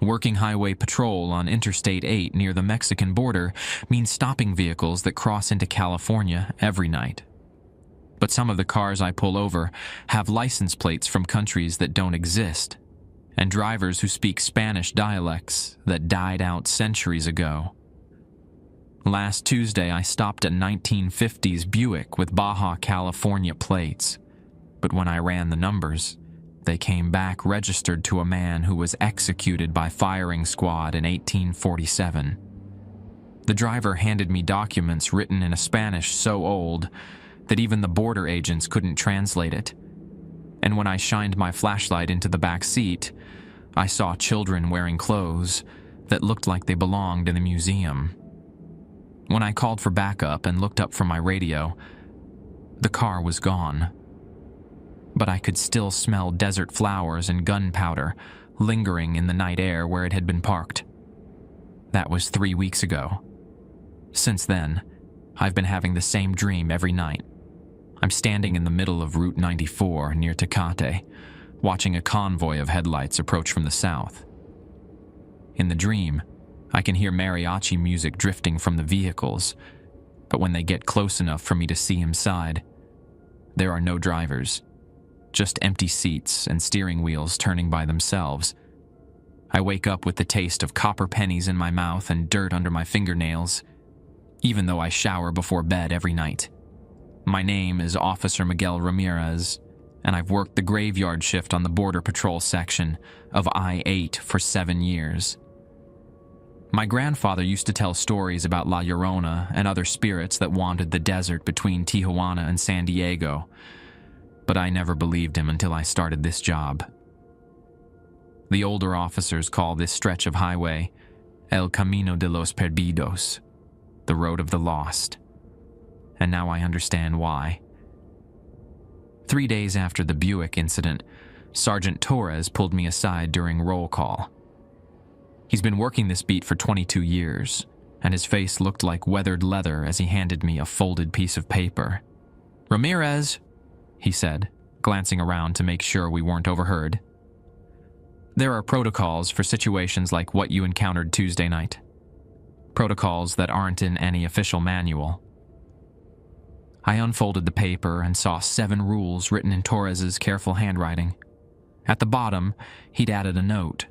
Working highway patrol on Interstate 8 near the Mexican border means stopping vehicles that cross into California every night. But some of the cars I pull over have license plates from countries that don't exist, and drivers who speak Spanish dialects that died out centuries ago. Last Tuesday, I stopped a 1950s Buick with Baja California plates, but when I ran the numbers, they came back registered to a man who was executed by firing squad in 1847. The driver handed me documents written in a Spanish so old that even the border agents couldn't translate it. And when I shined my flashlight into the back seat, I saw children wearing clothes that looked like they belonged in the museum. When I called for backup and looked up from my radio, the car was gone. But I could still smell desert flowers and gunpowder lingering in the night air where it had been parked. That was 3 weeks ago. Since then, I've been having the same dream every night. I'm standing in the middle of Route 94 near Tecate, watching a convoy of headlights approach from the south. In the dream, I can hear mariachi music drifting from the vehicles, but when they get close enough for me to see inside, there are no drivers. Just empty seats and steering wheels turning by themselves. I wake up with the taste of copper pennies in my mouth and dirt under my fingernails, even though I shower before bed every night. My name is Officer Miguel Ramirez, and I've worked the graveyard shift on the Border Patrol section of I-8 for 7 years. My grandfather used to tell stories about La Llorona and other spirits that wandered the desert between Tijuana and San Diego, but I never believed him until I started this job. The older officers call this stretch of highway El Camino de los Perdidos, the road of the lost. And now I understand why. 3 days after the Buick incident, Sergeant Torres pulled me aside during roll call. He's been working this beat for 22 years, and his face looked like weathered leather as he handed me a folded piece of paper. "Ramirez," he said, glancing around to make sure we weren't overheard. "There are protocols for situations like what you encountered Tuesday night. Protocols that aren't in any official manual." I unfolded the paper and saw 7 rules written in Torres's careful handwriting. At the bottom, he'd added a note.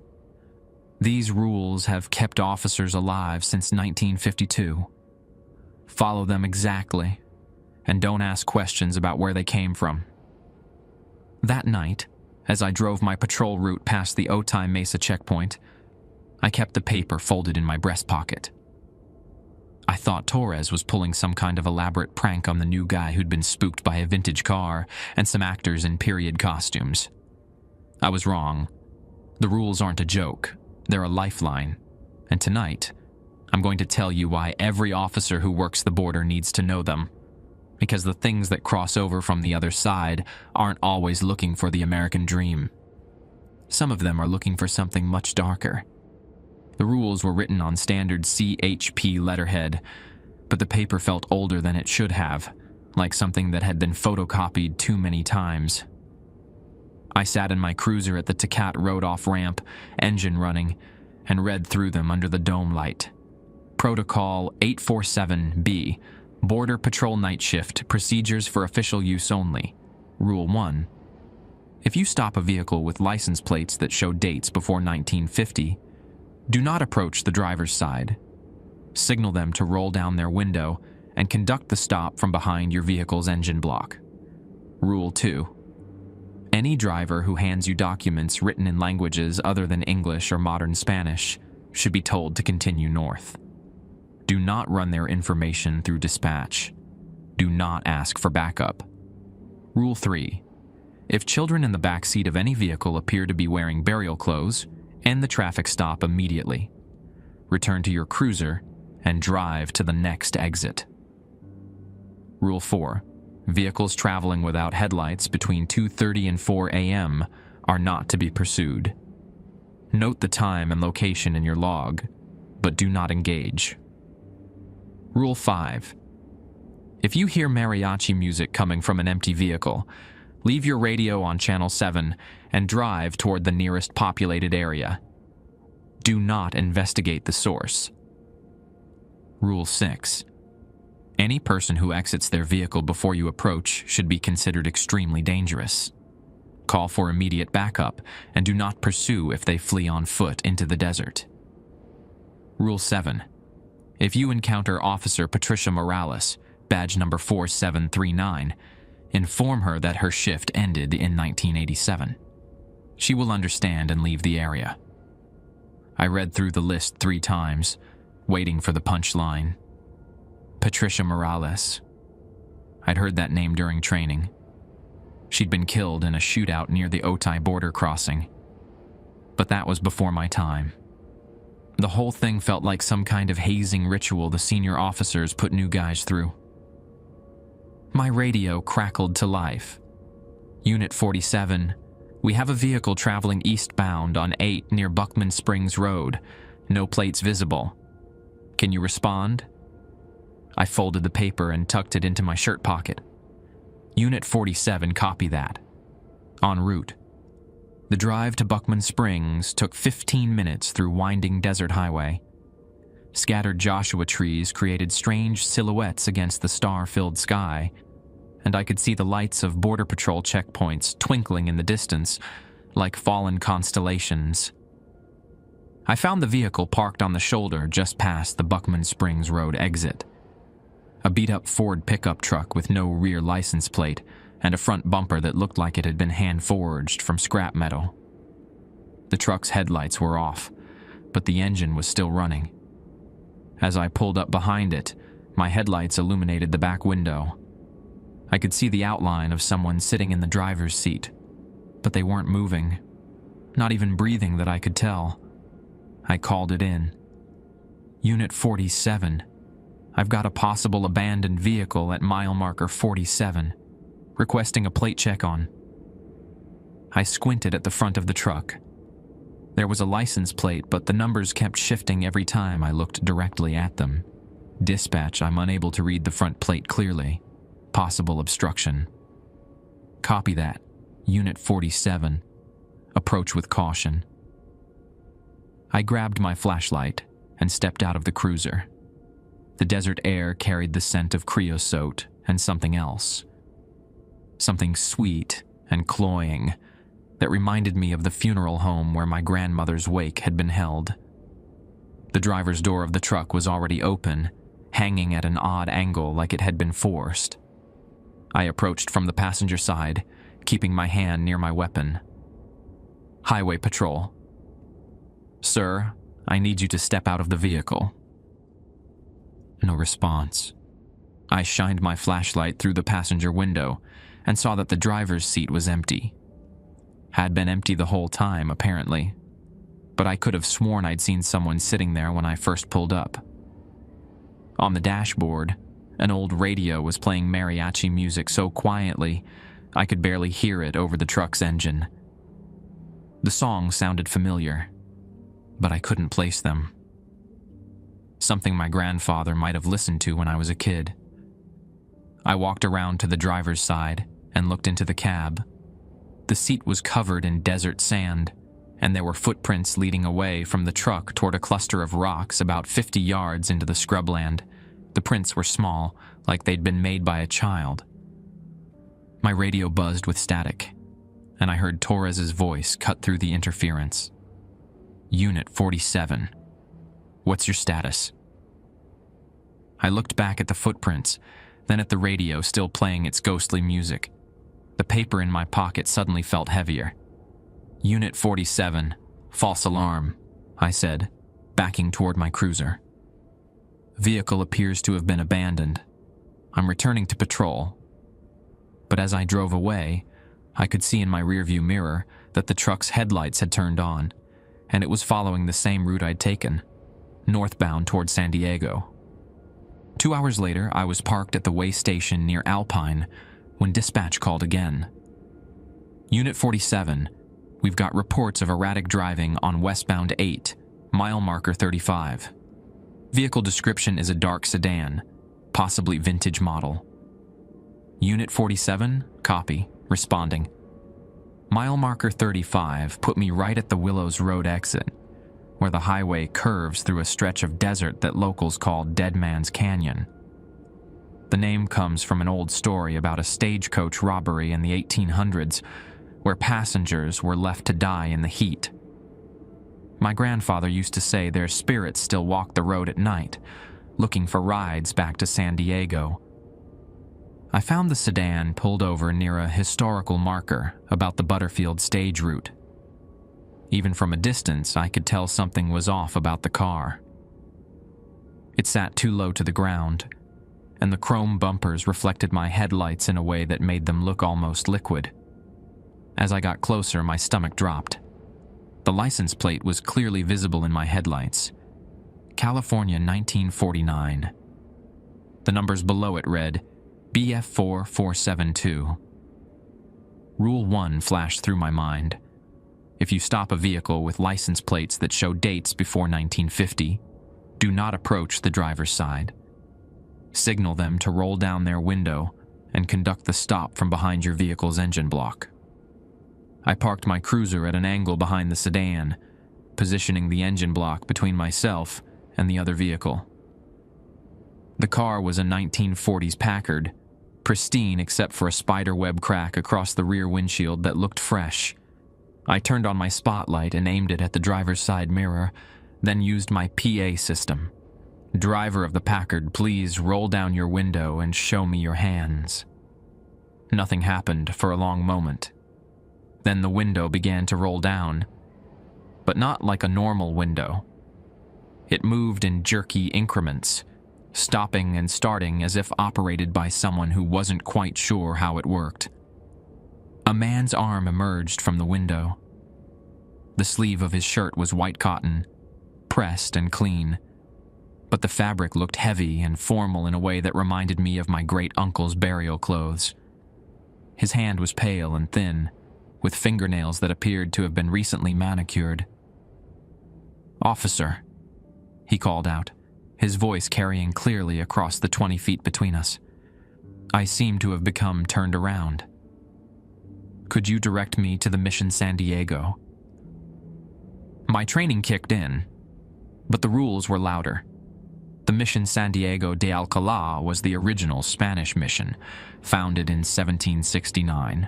"These rules have kept officers alive since 1952. Follow them exactly, and don't ask questions about where they came from." That night, as I drove my patrol route past the Otay Mesa checkpoint, I kept the paper folded in my breast pocket. I thought Torres was pulling some kind of elaborate prank on the new guy who'd been spooked by a vintage car and some actors in period costumes. I was wrong. The rules aren't a joke. They're a lifeline. And tonight, I'm going to tell you why every officer who works the border needs to know them. Because the things that cross over from the other side aren't always looking for the American dream. Some of them are looking for something much darker. The rules were written on standard CHP letterhead, but the paper felt older than it should have, like something that had been photocopied too many times. I sat in my cruiser at the Tecate Road off-ramp, engine running, and read through them under the dome light. Protocol 847B, Border Patrol Night Shift, Procedures for Official Use Only. Rule 1. If you stop a vehicle with license plates that show dates before 1950, do not approach the driver's side. Signal them to roll down their window and conduct the stop from behind your vehicle's engine block. Rule 2. Any driver who hands you documents written in languages other than English or modern Spanish should be told to continue north. Do not run their information through dispatch. Do not ask for backup. Rule 3. If children in the back seat of any vehicle appear to be wearing burial clothes, end the traffic stop immediately. Return to your cruiser and drive to the next exit. Rule 4. Vehicles traveling without headlights between 2:30 and 4 a.m. are not to be pursued. Note the time and location in your log, but do not engage. Rule 5. If you hear mariachi music coming from an empty vehicle, leave your radio on Channel 7 and drive toward the nearest populated area. Do not investigate the source. Rule 6. Any person who exits their vehicle before you approach should be considered extremely dangerous. Call for immediate backup and do not pursue if they flee on foot into the desert. Rule 7. If you encounter Officer Patricia Morales, badge number 4739, inform her that her shift ended in 1987. She will understand and leave the area. I read through the list 3 times, waiting for the punchline. Patricia Morales. I'd heard that name during training. She'd been killed in a shootout near the Otay border crossing. But that was before my time. The whole thing felt like some kind of hazing ritual the senior officers put new guys through. My radio crackled to life. Unit 47, we have a vehicle traveling eastbound on 8 near Buckman Springs Road. No plates visible. Can you respond? I folded the paper and tucked it into my shirt pocket. Unit 47, copy that. En route. The drive to Buckman Springs took 15 minutes through winding desert highway. Scattered Joshua trees created strange silhouettes against the star-filled sky, and I could see the lights of Border Patrol checkpoints twinkling in the distance like fallen constellations. I found the vehicle parked on the shoulder just past the Buckman Springs Road exit. A beat-up Ford pickup truck with no rear license plate and a front bumper that looked like it had been hand-forged from scrap metal. The truck's headlights were off, but the engine was still running. As I pulled up behind it, my headlights illuminated the back window. I could see the outline of someone sitting in the driver's seat, but they weren't moving, not even breathing that I could tell. I called it in. Unit 47. I've got a possible abandoned vehicle at mile marker 47, requesting a plate check on. I squinted at the front of the truck. There was a license plate, but the numbers kept shifting every time I looked directly at them. Dispatch, I'm unable to read the front plate clearly. Possible obstruction. Copy that. Unit 47. Approach with caution. I grabbed my flashlight and stepped out of the cruiser. The desert air carried the scent of creosote and something else. Something sweet and cloying that reminded me of the funeral home where my grandmother's wake had been held. The driver's door of the truck was already open, hanging at an odd angle like it had been forced. I approached from the passenger side, keeping my hand near my weapon. Highway Patrol. Sir, I need you to step out of the vehicle. No response. I shined my flashlight through the passenger window and saw that the driver's seat was empty. Had been empty the whole time, apparently, but I could have sworn I'd seen someone sitting there when I first pulled up. On the dashboard, an old radio was playing mariachi music so quietly I could barely hear it over the truck's engine. The song sounded familiar, but I couldn't place them. Something my grandfather might have listened to when I was a kid. I walked around to the driver's side and looked into the cab. The seat was covered in desert sand, and there were footprints leading away from the truck toward a cluster of rocks about 50 yards into the scrubland. The prints were small, like they'd been made by a child. My radio buzzed with static, and I heard Torres's voice cut through the interference. Unit 47. What's your status? I looked back at the footprints, then at the radio still playing its ghostly music. The paper in my pocket suddenly felt heavier. Unit 47. False alarm, I said, backing toward my cruiser. Vehicle appears to have been abandoned. I'm returning to patrol. But as I drove away, I could see in my rearview mirror that the truck's headlights had turned on, and it was following the same route I'd taken, northbound toward San Diego. 2 hours later, I was parked at the way station near Alpine when dispatch called again. Unit 47, we've got reports of erratic driving on westbound 8, mile marker 35. Vehicle description is a dark sedan, possibly vintage model. Unit 47, copy, responding. Mile marker 35 put me right at the Willows Road exit, where the highway curves through a stretch of desert that locals call Dead Man's Canyon. The name comes from an old story about a stagecoach robbery in the 1800s where passengers were left to die in the heat. My grandfather used to say their spirits still walk the road at night, looking for rides back to San Diego. I found the sedan pulled over near a historical marker about the Butterfield stage route. Even from a distance, I could tell something was off about the car. It sat too low to the ground, and the chrome bumpers reflected my headlights in a way that made them look almost liquid. As I got closer, my stomach dropped. The license plate was clearly visible in my headlights. California 1949. The numbers below it read BF4472. Rule 1 flashed through my mind. If you stop a vehicle with license plates that show dates before 1950, do not approach the driver's side. Signal them to roll down their window and conduct the stop from behind your vehicle's engine block. I parked my cruiser at an angle behind the sedan, positioning the engine block between myself and the other vehicle. The car was a 1940s Packard, pristine except for a spiderweb crack across the rear windshield that looked fresh. I turned on my spotlight and aimed it at the driver's side mirror, then used my PA system. "Driver of the Packard, please roll down your window and show me your hands." Nothing happened for a long moment. Then the window began to roll down, but not like a normal window. It moved in jerky increments, stopping and starting as if operated by someone who wasn't quite sure how it worked. A man's arm emerged from the window. The sleeve of his shirt was white cotton, pressed and clean, but the fabric looked heavy and formal in a way that reminded me of my great-uncle's burial clothes. His hand was pale and thin, with fingernails that appeared to have been recently manicured. "Officer," he called out, his voice carrying clearly across the 20 feet between us. I seemed to have become turned around. "Could you direct me to the Mission San Diego?" My training kicked in, but the rules were louder. The Mission San Diego de Alcalá was the original Spanish mission, founded in 1769.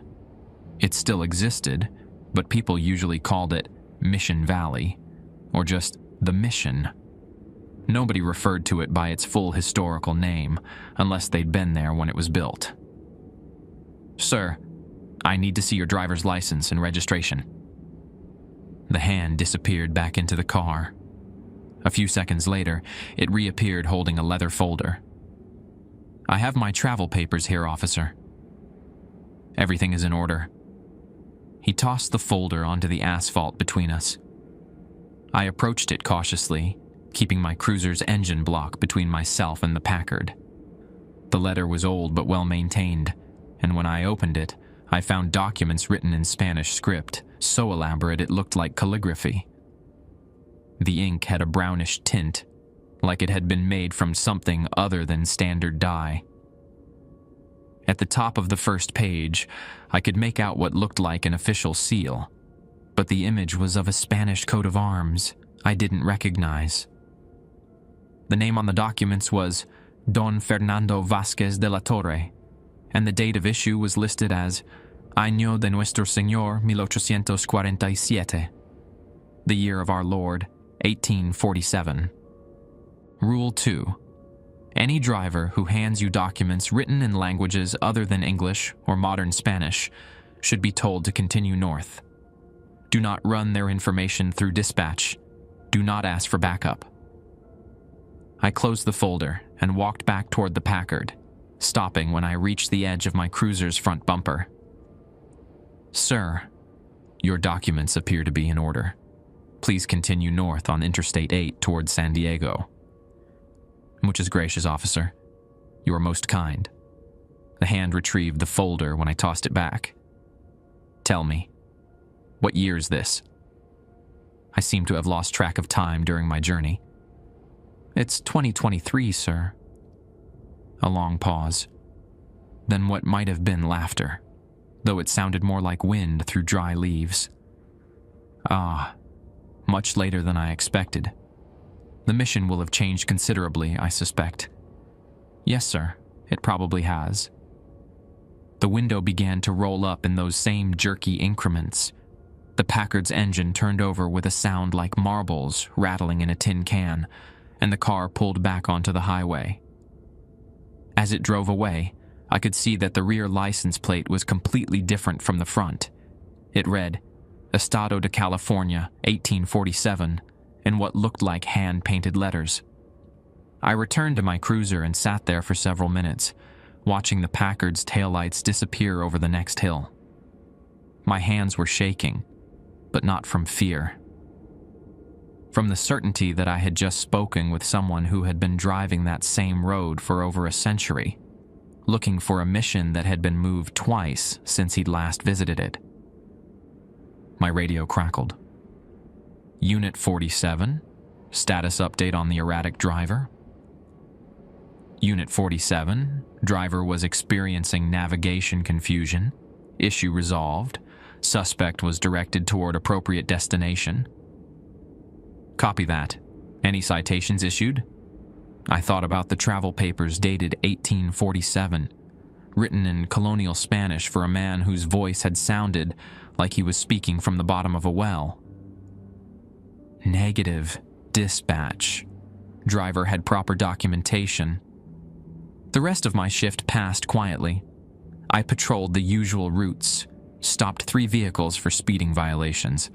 It still existed, but people usually called it Mission Valley, or just the Mission. Nobody referred to it by its full historical name, unless they'd been there when it was built. "Sir, I need to see your driver's license and registration." The hand disappeared back into the car. A few seconds later, it reappeared holding a leather folder. "I have my travel papers here, officer." "Everything is in order." He tossed the folder onto the asphalt between us. I approached it cautiously, keeping my cruiser's engine block between myself and the Packard. The letter was old but well maintained, and when I opened it, I found documents written in Spanish script, so elaborate it looked like calligraphy. The ink had a brownish tint, like it had been made from something other than standard dye. At the top of the first page, I could make out what looked like an official seal, but the image was of a Spanish coat of arms I didn't recognize. The name on the documents was Don Fernando Vázquez de la Torre, and the date of issue was listed as Año de Nuestro Señor 1847, the year of our Lord, 1847. Rule 2. Any driver who hands you documents written in languages other than English or modern Spanish should be told to continue north. Do not run their information through dispatch. Do not ask for backup. I closed the folder and walked back toward the Packard, stopping when I reached the edge of my cruiser's front bumper. "Sir, your documents appear to be in order. Please continue north on Interstate 8 toward San Diego." "Muchas gracias, officer. You are most kind." The hand retrieved the folder when I tossed it back. "Tell me, what year is this?" I seem to have lost track of time during my journey. "It's 2023, sir." A long pause. Then what might have been laughter, though it sounded more like wind through dry leaves. "Ah, much later than I expected. The mission will have changed considerably, I suspect. Yes, sir, it probably has. The window began to roll up in those same jerky increments. The Packard's engine turned over with a sound like marbles rattling in a tin can, and the car pulled back onto the highway. As it drove away, I could see that the rear license plate was completely different from the front. It read, Estado de California, 1847, in what looked like hand-painted letters. I returned to my cruiser and sat there for several minutes, watching the Packard's taillights disappear over the next hill. My hands were shaking, but not from fear. From the certainty that I had just spoken with someone who had been driving that same road for over a century, looking for a mission that had been moved twice since he'd last visited it. My radio crackled. Unit 47, status update on the erratic driver. Unit 47, driver was experiencing navigation confusion. Issue resolved. Suspect was directed toward appropriate destination. Copy that. Any citations issued? I thought about the travel papers dated 1847, written in colonial Spanish for a man whose voice had sounded like he was speaking from the bottom of a well. Negative. Dispatch. Driver had proper documentation. The rest of my shift passed quietly. I patrolled the usual routes, stopped 3 vehicles for speeding violations,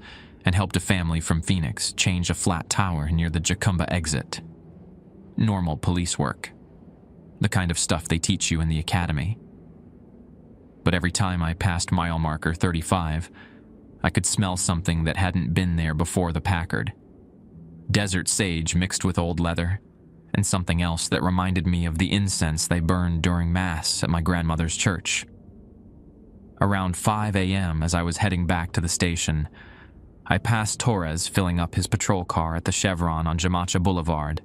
and helped a family from Phoenix change a flat tower near the Jacumba exit. Normal police work. The kind of stuff they teach you in the academy. But every time I passed mile marker 35, I could smell something that hadn't been there before the Packard. Desert sage mixed with old leather, and something else that reminded me of the incense they burned during Mass at my grandmother's church. Around 5 a.m., as I was heading back to the station, I passed Torres filling up his patrol car at the Chevron on Jamacha Boulevard.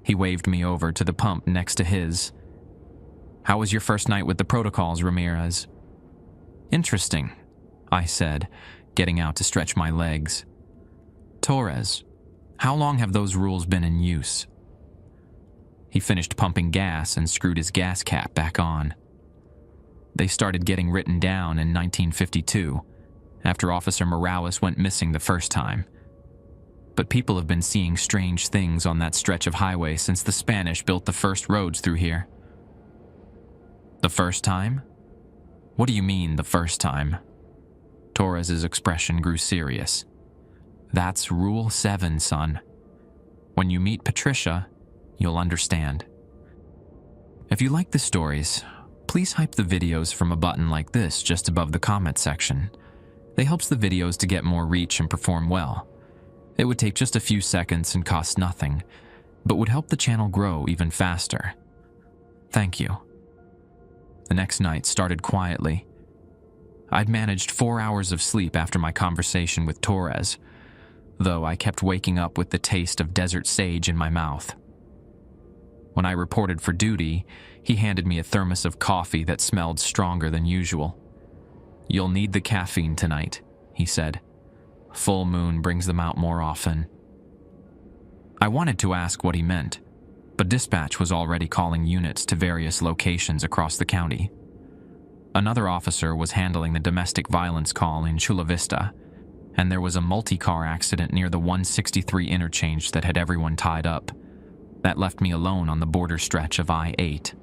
He waved me over to the pump next to his. How was your first night with the protocols, Ramirez? Interesting, I said, getting out to stretch my legs. Torres, how long have those rules been in use? He finished pumping gas and screwed his gas cap back on. They started getting written down in 1952, after Officer Morales went missing the first time. But people have been seeing strange things on that stretch of highway since the Spanish built the first roads through here. The first time? What do you mean, the first time? Torres's expression grew serious. That's Rule 7, son. When you meet Patricia, you'll understand. If you like the stories, please hype the videos from a button like this just above the comment section. It helps the videos to get more reach and perform well. It would take just a few seconds and cost nothing, but would help the channel grow even faster. Thank you. The next night started quietly. I'd managed 4 hours of sleep after my conversation with Torres, though I kept waking up with the taste of desert sage in my mouth. When I reported for duty, he handed me a thermos of coffee that smelled stronger than usual. You'll need the caffeine tonight, he said. Full moon brings them out more often. I wanted to ask what he meant, but dispatch was already calling units to various locations across the county. Another officer was handling the domestic violence call in Chula Vista, and there was a multi-car accident near the 163 interchange that had everyone tied up. That left me alone on the border stretch of I-8.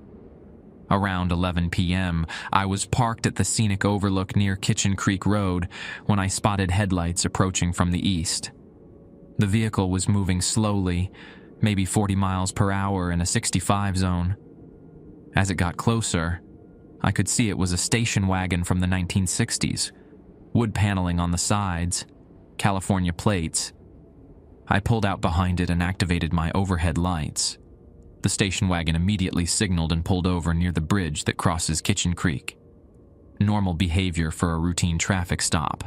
Around 11 p.m., I was parked at the scenic overlook near Kitchen Creek Road when I spotted headlights approaching from the east. The vehicle was moving slowly, maybe 40 miles per hour in a 65 zone. As it got closer, I could see it was a station wagon from the 1960s, wood paneling on the sides, California plates. I pulled out behind it and activated my overhead lights. The station wagon immediately signaled and pulled over near the bridge that crosses Kitchen Creek. Normal behavior for a routine traffic stop.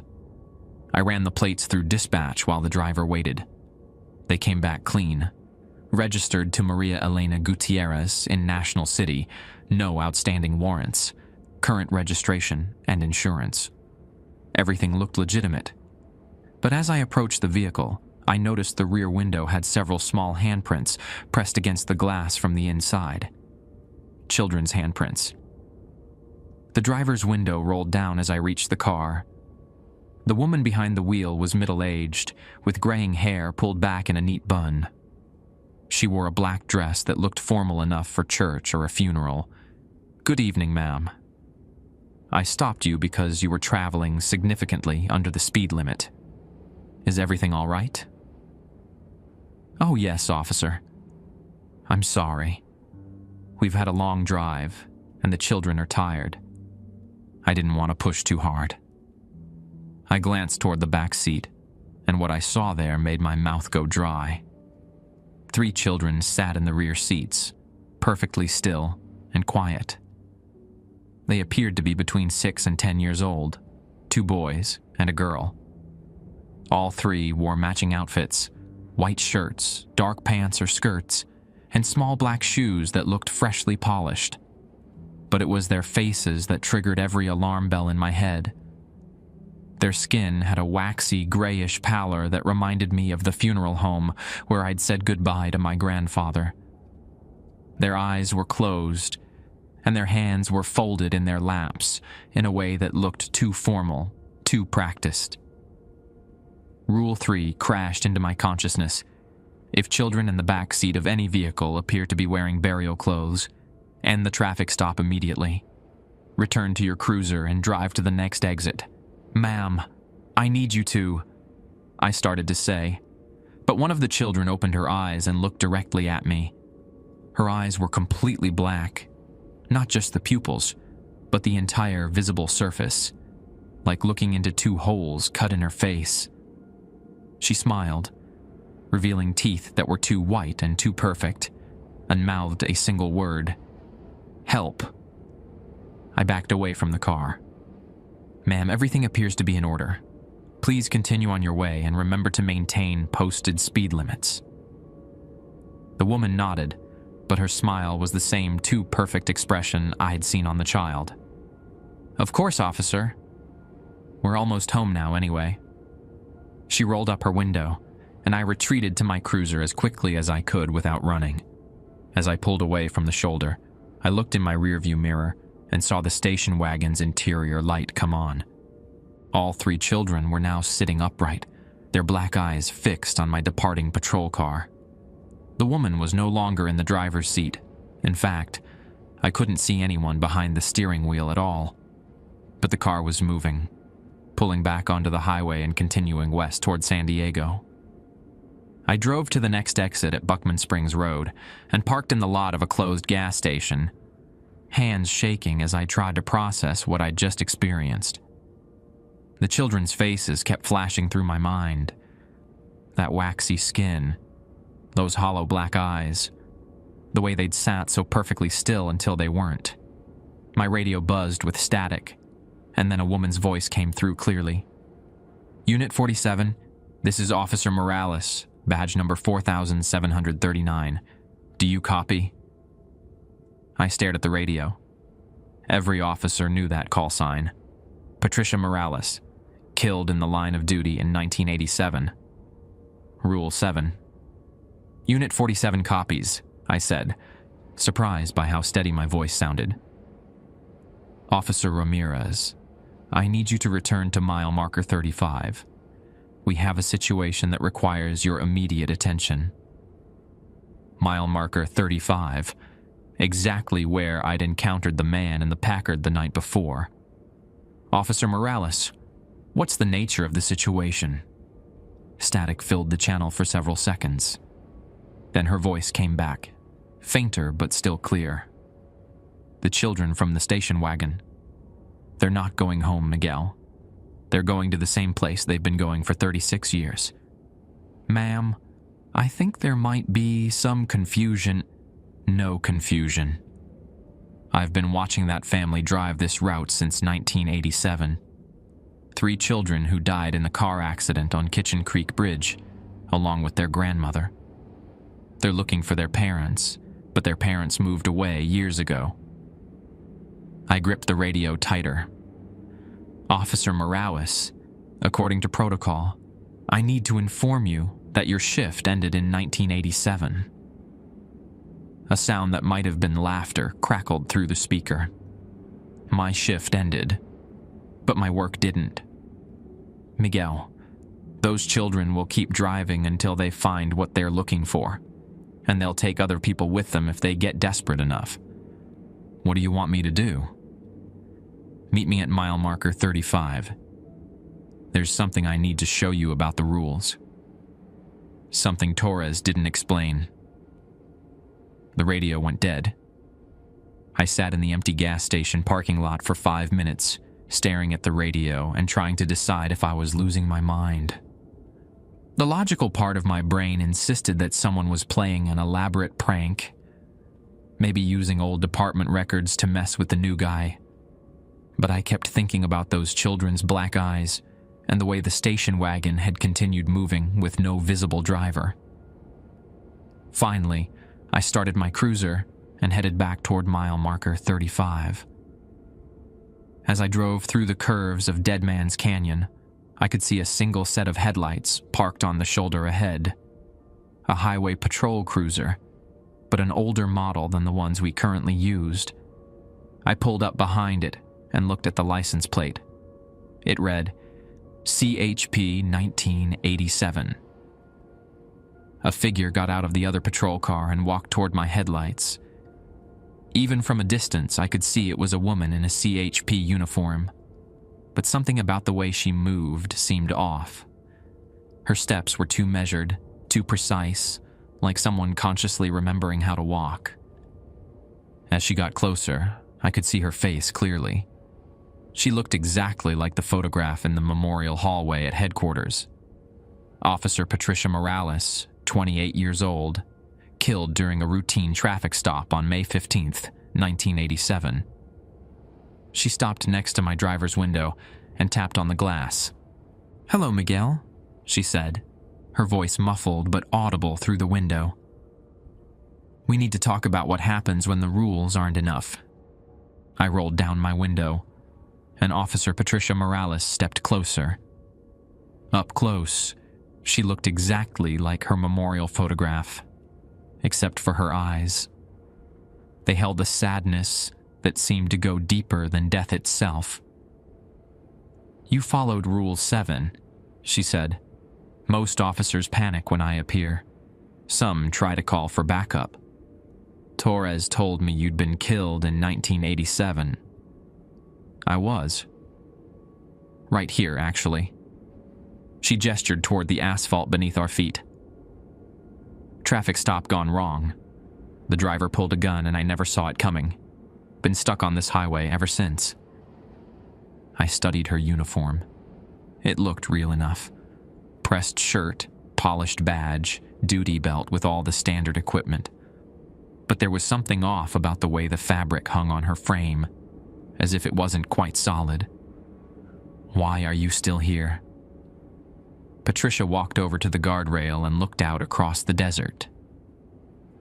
I ran the plates through dispatch while the driver waited. They came back clean. Registered to Maria Elena Gutierrez in National City, no outstanding warrants, current registration and insurance. Everything looked legitimate. But as I approached the vehicle, I noticed the rear window had several small handprints pressed against the glass from the inside. Children's handprints. The driver's window rolled down as I reached the car. The woman behind the wheel was middle-aged, with graying hair pulled back in a neat bun. She wore a black dress that looked formal enough for church or a funeral. "Good evening, ma'am. I stopped you because you were traveling significantly under the speed limit. Is everything all right?" "Oh, yes, officer. I'm sorry. We've had a long drive, and the children are tired. I didn't want to push too hard." I glanced toward the back seat, and what I saw there made my mouth go dry. 3 children sat in the rear seats, perfectly still and quiet. They appeared to be between 6 and 10 years old, 2 boys and a girl. All 3 wore matching outfits, white shirts, dark pants or skirts, and small black shoes that looked freshly polished. But it was their faces that triggered every alarm bell in my head. Their skin had a waxy, grayish pallor that reminded me of the funeral home where I'd said goodbye to my grandfather. Their eyes were closed, and their hands were folded in their laps in a way that looked too formal, too practiced. Rule 3 crashed into my consciousness. If children in the back seat of any vehicle appear to be wearing burial clothes, end the traffic stop immediately. Return to your cruiser and drive to the next exit. "Ma'am, I need you to," I started to say, but one of the children opened her eyes and looked directly at me. Her eyes were completely black, not just the pupils, but the entire visible surface, like looking into 2 holes cut in her face. She smiled, revealing teeth that were too white and too perfect, and mouthed a single word: "Help." I backed away from the car. "Ma'am, everything appears to be in order. Please continue on your way and remember to maintain posted speed limits." The woman nodded, but her smile was the same too perfect expression I had seen on the child. "Of course, officer. We're almost home now anyway." She rolled up her window, and I retreated to my cruiser as quickly as I could without running. As I pulled away from the shoulder, I looked in my rearview mirror and saw the station wagon's interior light come on. All 3 children were now sitting upright, their black eyes fixed on my departing patrol car. The woman was no longer in the driver's seat. In fact, I couldn't see anyone behind the steering wheel at all. But the car was moving, pulling back onto the highway and continuing west toward San Diego. I drove to the next exit at Buckman Springs Road and parked in the lot of a closed gas station, hands shaking as I tried to process what I'd just experienced. The children's faces kept flashing through my mind. That waxy skin, those hollow black eyes, the way they'd sat so perfectly still until they weren't. My radio buzzed with static, and then a woman's voice came through clearly. "Unit 47, this is Officer Morales, badge number 4739. Do you copy?" I stared at the radio. Every officer knew that call sign. Patricia Morales, killed in the line of duty in 1987. Rule 7. "Unit 47 copies," I said, surprised by how steady my voice sounded. "Officer Ramirez, I need you to return to mile marker 35. We have a situation that requires your immediate attention." Mile marker 35, exactly where I'd encountered the man in the Packard the night before. "Officer Morales, what's the nature of the situation?" Static filled the channel for several seconds. Then her voice came back, fainter but still clear. "The children from the station wagon. They're not going home, Miguel. They're going to the same place they've been going for 36 years. Ma'am, I think there might be some confusion." "No confusion. I've been watching that family drive this route since 1987. 3 children who died in the car accident on Kitchen Creek Bridge, along with their grandmother. They're looking for their parents, but their parents moved away years ago." I gripped the radio tighter. "Officer Morales, according to protocol, I need to inform you that your shift ended in 1987. A sound that might have been laughter crackled through the speaker. My shift ended, but my work didn't. Miguel, those children will keep driving until they find what they're looking for, and they'll take other people with them if they get desperate enough. What do you want me to do? Meet me at mile marker 35. There's something I need to show you about the rules. Something Torres didn't explain. The radio went dead. I sat in the empty gas station parking lot for 5 minutes, staring at the radio and trying to decide if I was losing my mind. The logical part of my brain insisted that someone was playing an elaborate prank, maybe using old department records to mess with the new guy. But I kept thinking about those children's black eyes and the way the station wagon had continued moving with no visible driver. Finally, I started my cruiser and headed back toward mile marker 35. As I drove through the curves of Dead Man's Canyon, I could see a single set of headlights parked on the shoulder ahead. A highway patrol cruiser, but an older model than the ones we currently used. I pulled up behind it and looked at the license plate. It read, CHP 1987. A figure got out of the other patrol car and walked toward my headlights. Even from a distance, I could see it was a woman in a CHP uniform, but something about the way she moved seemed off. Her steps were too measured, too precise, like someone consciously remembering how to walk. As she got closer, I could see her face clearly. She looked exactly like the photograph in the memorial hallway at headquarters. Officer Patricia Morales, 28 years old, killed during a routine traffic stop on May 15th, 1987. She stopped next to my driver's window and tapped on the glass. "Hello, Miguel," she said, her voice muffled but audible through the window. "We need to talk about what happens when the rules aren't enough." I rolled down my window, and Officer Patricia Morales stepped closer. Up close, she looked exactly like her memorial photograph, except for her eyes. They held a sadness that seemed to go deeper than death itself. "You followed Rule 7, she said. "Most officers panic when I appear. Some try to call for backup. Torres told me you'd been killed in 1987. I was. Right here, actually." She gestured toward the asphalt beneath our feet. "Traffic stop gone wrong. The driver pulled a gun and I never saw it coming. Been stuck on this highway ever since." I studied her uniform. It looked real enough. Pressed shirt, polished badge, duty belt with all the standard equipment. But there was something off about the way the fabric hung on her frame, as if it wasn't quite solid. "Why are you still here?" Patricia walked over to the guardrail and looked out across the desert.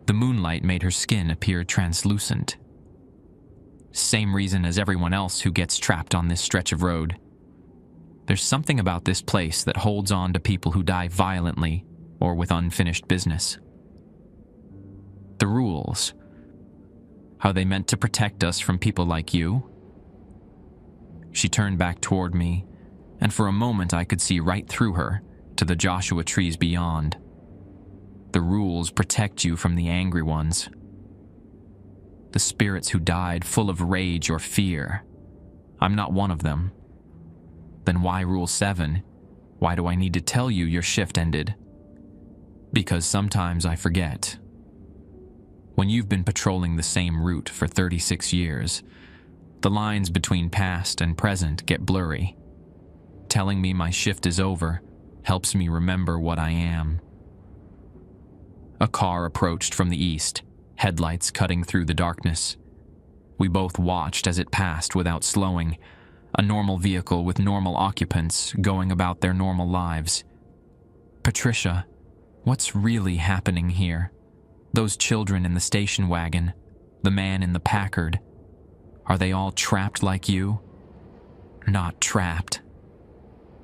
The moonlight made her skin appear translucent. "Same reason as everyone else who gets trapped on this stretch of road. There's something about this place that holds on to people who die violently or with unfinished business. The rules. Are they meant to protect us from people like you?" She turned back toward me, and for a moment I could see right through her, to the Joshua trees beyond. The rules protect you from the angry ones. The spirits who died full of rage or fear. I'm not one of them. Then why Rule 7? Why do I need to tell you your shift ended? Because sometimes I forget. When you've been patrolling the same route for 36 years, the lines between past and present get blurry. Telling me my shift is over helps me remember what I am. A car approached from the east, headlights cutting through the darkness. We both watched as it passed without slowing, a normal vehicle with normal occupants going about their normal lives. "Patricia, what's really happening here? Those children in the station wagon, the man in the Packard, are they all trapped like you?" "Not trapped.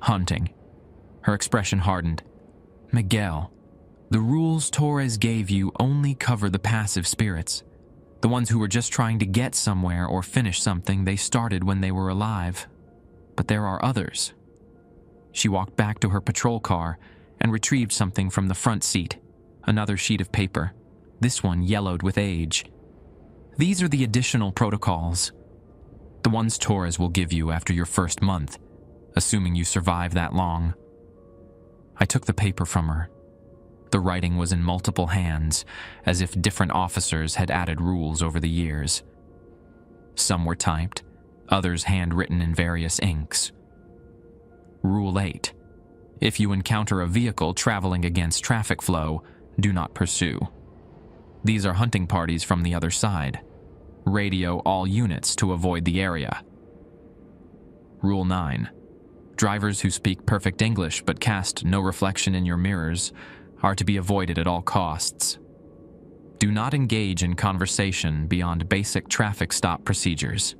Hunting." Her expression hardened. Miguel, the rules Torres gave you only cover the passive spirits. The ones who were just trying to get somewhere or finish something they started when they were alive. But there are others. She walked back to her patrol car and retrieved something from the front seat. Another sheet of paper, this one yellowed with age. These are the additional protocols. The ones Torres will give you after your first month, assuming you survive that long. I took the paper from her. The writing was in multiple hands, as if different officers had added rules over the years. Some were typed, others handwritten in various inks. Rule 8. If you encounter a vehicle traveling against traffic flow, do not pursue. These are hunting parties from the other side. Radio all units to avoid the area. Rule 9. Drivers who speak perfect English but cast no reflection in your mirrors are to be avoided at all costs. Do not engage in conversation beyond basic traffic stop procedures.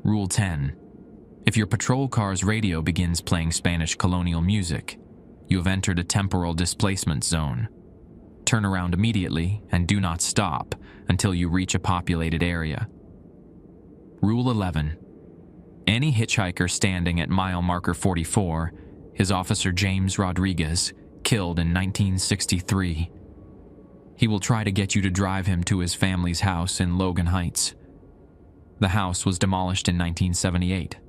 Rule 10. If your patrol car's radio begins playing Spanish colonial music, you have entered a temporal displacement zone. Turn around immediately and do not stop until you reach a populated area. Rule 11. Any hitchhiker standing at mile marker 44 is Officer James Rodriguez, killed in 1963. He will try to get you to drive him to his family's house in Logan Heights. The house was demolished in 1978.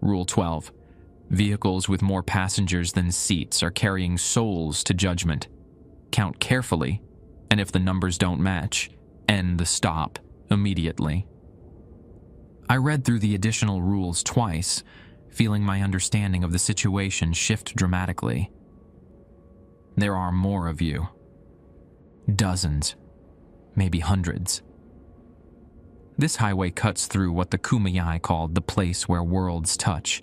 Rule 12. Vehicles with more passengers than seats are carrying souls to judgment. Count carefully, and if the numbers don't match, end the stop immediately. I read through the additional rules twice, feeling my understanding of the situation shift dramatically. There are more of you. Dozens, maybe hundreds. This highway cuts through what the Kumeyaay called the place where worlds touch.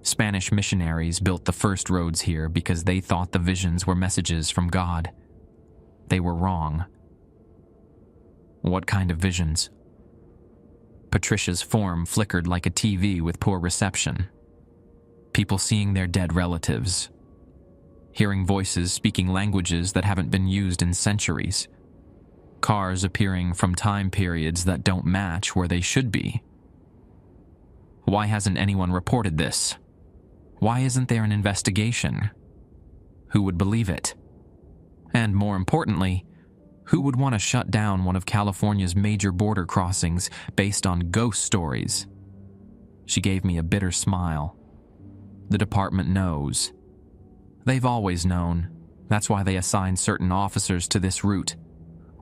Spanish missionaries built the first roads here because they thought the visions were messages from God. They were wrong. What kind of visions? Patricia's form flickered like a TV with poor reception. People seeing their dead relatives. Hearing voices speaking languages that haven't been used in centuries. Cars appearing from time periods that don't match where they should be. Why hasn't anyone reported this? Why isn't there an investigation? Who would believe it? And more importantly, who would want to shut down one of California's major border crossings based on ghost stories? She gave me a bitter smile. The department knows. They've always known. That's why they assign certain officers to this route.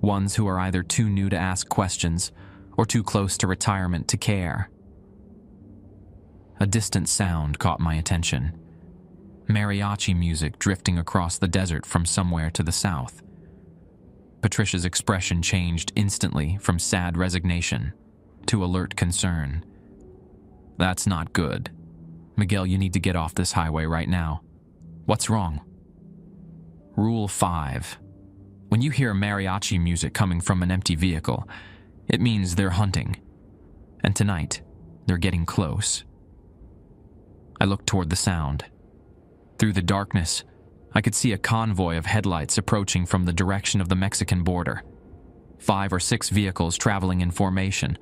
Ones who are either too new to ask questions or too close to retirement to care. A distant sound caught my attention. Mariachi music drifting across the desert from somewhere to the south. Patricia's expression changed instantly from sad resignation to alert concern. That's not good. Miguel, you need to get off this highway right now. What's wrong? Rule 5. When you hear mariachi music coming from an empty vehicle, it means they're hunting. And tonight, they're getting close. I looked toward the sound. Through the darkness, I could see a convoy of headlights approaching from the direction of the Mexican border. 5 or 6 vehicles traveling in formation,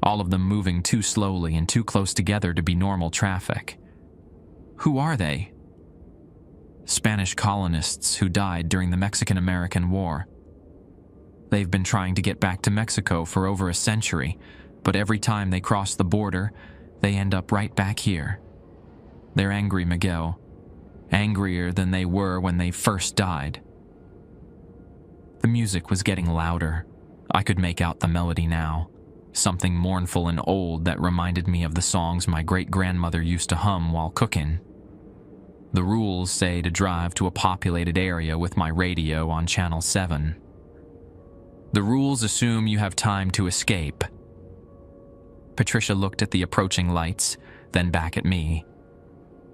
all of them moving too slowly and too close together to be normal traffic. Who are they? Spanish colonists who died during the Mexican-American War. They've been trying to get back to Mexico for over a century, but every time they cross the border, they end up right back here. They're angry, Miguel. Angrier than they were when they first died. The music was getting louder. I could make out the melody now. Something mournful and old that reminded me of the songs my great-grandmother used to hum while cooking. The rules say to drive to a populated area with my radio on Channel 7. The rules assume you have time to escape. Patricia looked at the approaching lights, then back at me.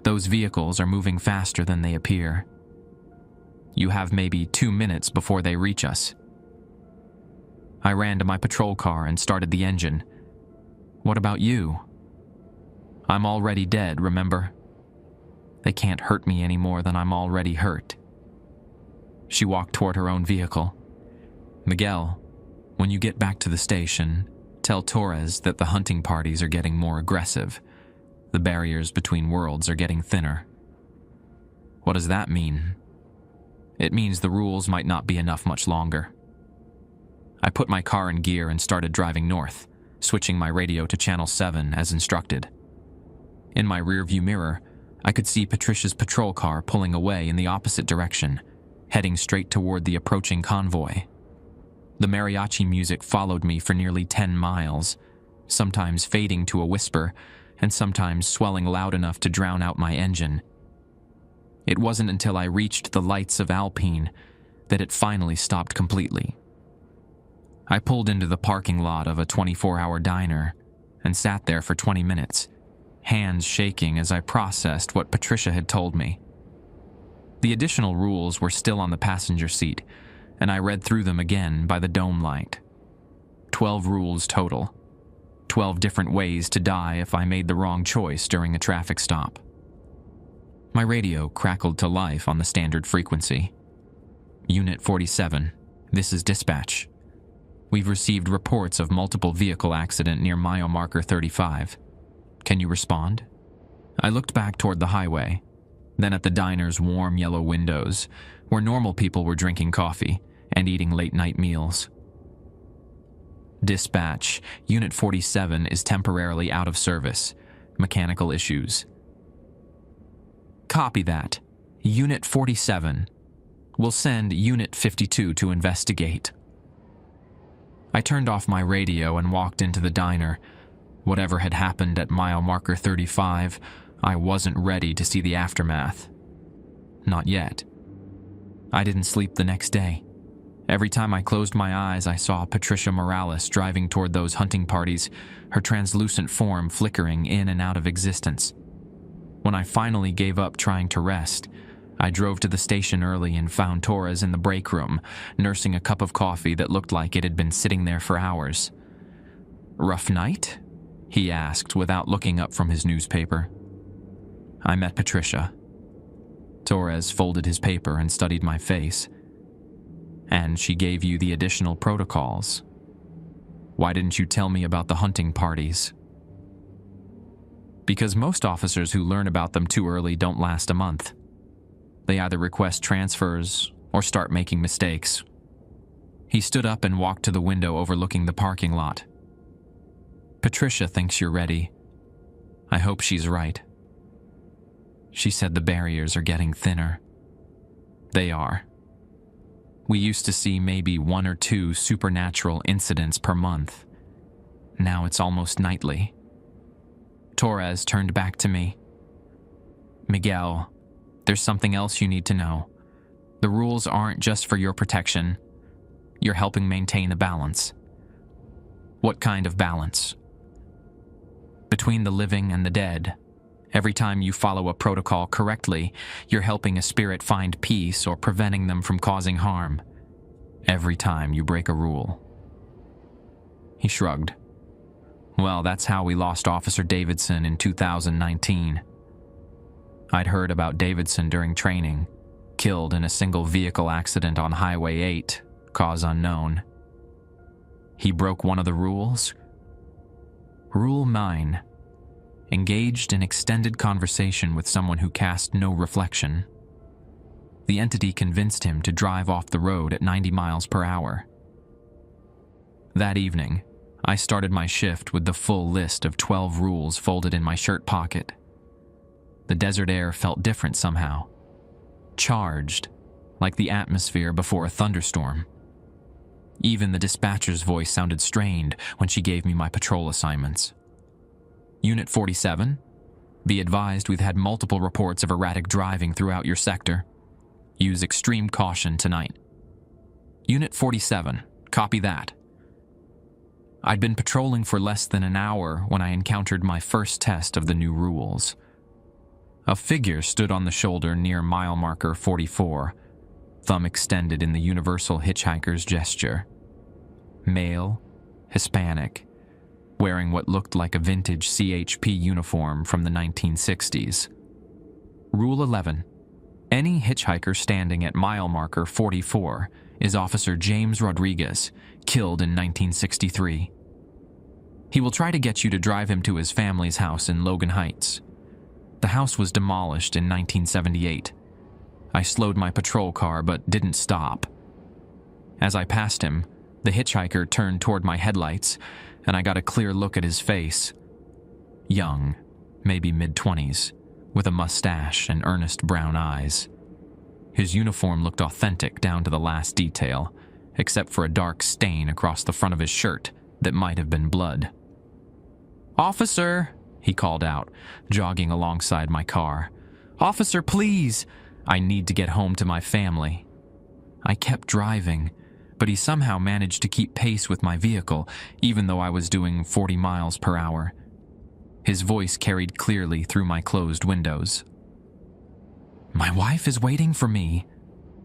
Those vehicles are moving faster than they appear. You have maybe 2 minutes before they reach us. I ran to my patrol car and started the engine. What about you? I'm already dead, remember? They can't hurt me any more than I'm already hurt. She walked toward her own vehicle. Miguel, when you get back to the station, tell Torres that the hunting parties are getting more aggressive. The barriers between worlds are getting thinner. What does that mean? It means the rules might not be enough much longer. I put my car in gear and started driving north, switching my radio to channel 7 as instructed. In my rearview mirror, I could see Patricia's patrol car pulling away in the opposite direction, heading straight toward the approaching convoy. The mariachi music followed me for nearly 10 miles, sometimes fading to a whisper and sometimes swelling loud enough to drown out my engine. It wasn't until I reached the lights of Alpine that it finally stopped completely. I pulled into the parking lot of a 24-hour diner and sat there for 20 minutes, hands shaking as I processed what Patricia had told me. The additional rules were still on the passenger seat, and I read through them again by the dome light. 12 rules total. 12 different ways to die if I made the wrong choice during a traffic stop. My radio crackled to life on the standard frequency. Unit 47, this is dispatch. We've received reports of multiple vehicle accident near mile marker 35. Can you respond? I looked back toward the highway, then at the diner's warm yellow windows, where normal people were drinking coffee and eating late-night meals. Dispatch, Unit 47 is temporarily out of service. Mechanical issues. Copy that. Unit 47. We'll send Unit 52 to investigate. I turned off my radio and walked into the diner. Whatever had happened at mile marker 35, I wasn't ready to see the aftermath. Not yet. I didn't sleep the next day. Every time I closed my eyes, I saw Patricia Morales driving toward those hunting parties, her translucent form flickering in and out of existence. When I finally gave up trying to rest, I drove to the station early and found Torres in the break room, nursing a cup of coffee that looked like it had been sitting there for hours. "Rough night?" he asked without looking up from his newspaper. I met Patricia. Torres folded his paper and studied my face. "And she gave you the additional protocols. Why didn't you tell me about the hunting parties?" "Because most officers who learn about them too early don't last a month. They either request transfers or start making mistakes." He stood up and walked to the window overlooking the parking lot. "Patricia thinks you're ready. I hope she's right. She said the barriers are getting thinner." They are. We used to see maybe 1 or 2 supernatural incidents per month. Now it's almost nightly. Torres turned back to me. "Miguel, there's something else you need to know. The rules aren't just for your protection. You're helping maintain a balance." "What kind of balance?" "Between the living and the dead. Every time you follow a protocol correctly, you're helping a spirit find peace or preventing them from causing harm. Every time you break a rule." He shrugged. "Well, that's how we lost Officer Davidson in 2019. I'd heard about Davidson during training, killed in a single vehicle accident on Highway 8, cause unknown. He broke one of the rules? Rule 9. Engaged in extended conversation with someone who cast no reflection. The entity convinced him to drive off the road at 90 miles per hour. That evening, I started my shift with the full list of 12 rules folded in my shirt pocket. The desert air felt different somehow. Charged, like the atmosphere before a thunderstorm. Even the dispatcher's voice sounded strained when she gave me my patrol assignments. "Unit 47, be advised we've had multiple reports of erratic driving throughout your sector. Use extreme caution tonight." "Unit 47, copy that." I'd been patrolling for less than an hour when I encountered my first test of the new rules. A figure stood on the shoulder near mile marker 44, thumb extended in the universal hitchhiker's gesture. Male, Hispanic, wearing what looked like a vintage CHP uniform from the 1960s. Rule 11. Any hitchhiker standing at mile marker 44 is Officer James Rodriguez, killed in 1963. He will try to get you to drive him to his family's house in Logan Heights. The house was demolished in 1978. I slowed my patrol car but didn't stop. As I passed him, the hitchhiker turned toward my headlights, and I got a clear look at his face. Young, maybe mid-20s, with a mustache and earnest brown eyes. His uniform looked authentic down to the last detail, except for a dark stain across the front of his shirt that might have been blood. "Officer," he called out, jogging alongside my car. "Officer, please! I need to get home to my family." I kept driving, but he somehow managed to keep pace with my vehicle, even though I was doing 40 miles per hour. His voice carried clearly through my closed windows. "My wife is waiting for me.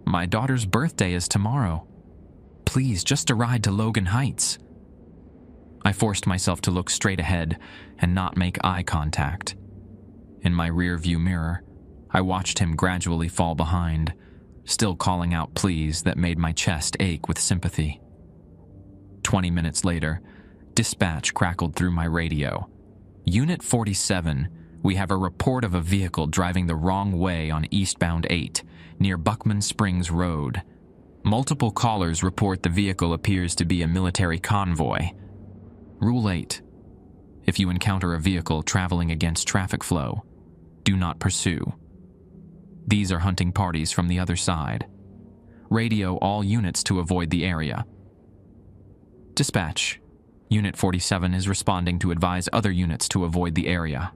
My daughter's birthday is tomorrow. Please, just a ride to Logan Heights." I forced myself to look straight ahead and not make eye contact. In my rear-view mirror, I watched him gradually fall behind, still calling out pleas that made my chest ache with sympathy. 20 minutes later, dispatch crackled through my radio. "Unit 47, we have a report of a vehicle driving the wrong way on eastbound 8, near Buckman Springs Road. Multiple callers report the vehicle appears to be a military convoy. Rule 8. If you encounter a vehicle traveling against traffic flow, do not pursue. These are hunting parties from the other side. Radio all units to avoid the area." Dispatch. Unit 47 is responding to advise other units to avoid the area.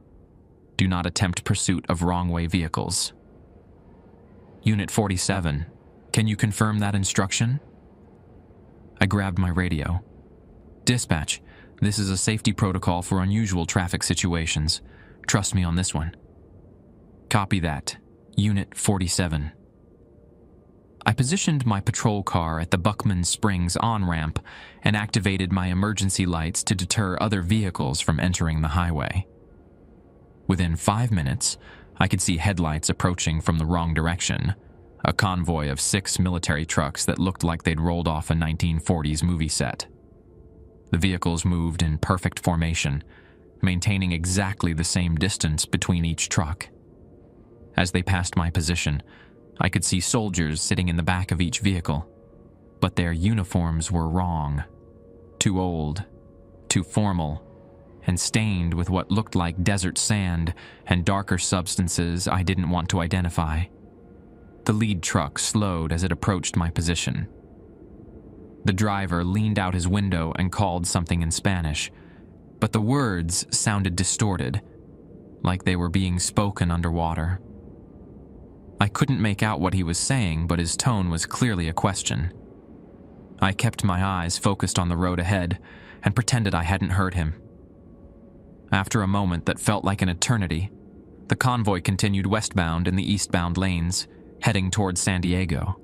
Do not attempt pursuit of wrong-way vehicles. Unit 47, can you confirm that instruction? I grabbed my radio. Dispatch, this is a safety protocol for unusual traffic situations. Trust me on this one. Copy that. Unit 47. I positioned my patrol car at the Buckman Springs on-ramp and activated my emergency lights to deter other vehicles from entering the highway. Within 5 minutes, I could see headlights approaching from the wrong direction, a convoy of 6 military trucks that looked like they'd rolled off a 1940s movie set. The vehicles moved in perfect formation, maintaining exactly the same distance between each truck. As they passed my position, I could see soldiers sitting in the back of each vehicle, but their uniforms were wrong. Too old, too formal, and stained with what looked like desert sand and darker substances I didn't want to identify. The lead truck slowed as it approached my position. The driver leaned out his window and called something in Spanish, but the words sounded distorted, like they were being spoken underwater. I couldn't make out what he was saying, but his tone was clearly a question. I kept my eyes focused on the road ahead and pretended I hadn't heard him. After a moment that felt like an eternity, the convoy continued westbound in the eastbound lanes, heading toward San Diego.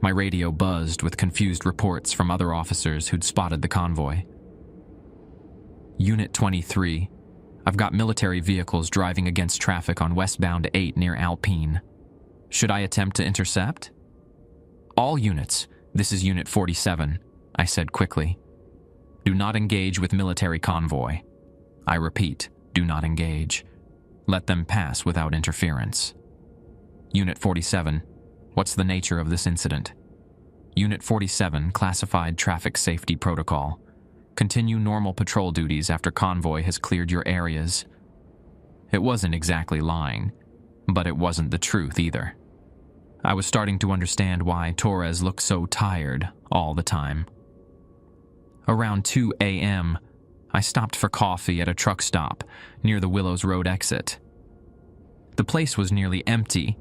My radio buzzed with confused reports from other officers who'd spotted the convoy. Unit 23. I've got military vehicles driving against traffic on westbound 8 near Alpine. Should I attempt to intercept? All units, this is Unit 47, I said quickly. Do not engage with military convoy. I repeat, do not engage. Let them pass without interference. Unit 47, what's the nature of this incident? Unit 47, classified traffic safety protocol. Continue normal patrol duties after convoy has cleared your areas. It wasn't exactly lying, but it wasn't the truth either. I was starting to understand why Torres looked so tired all the time. Around 2 a.m., I stopped for coffee at a truck stop near the Willows Road exit. The place was nearly empty,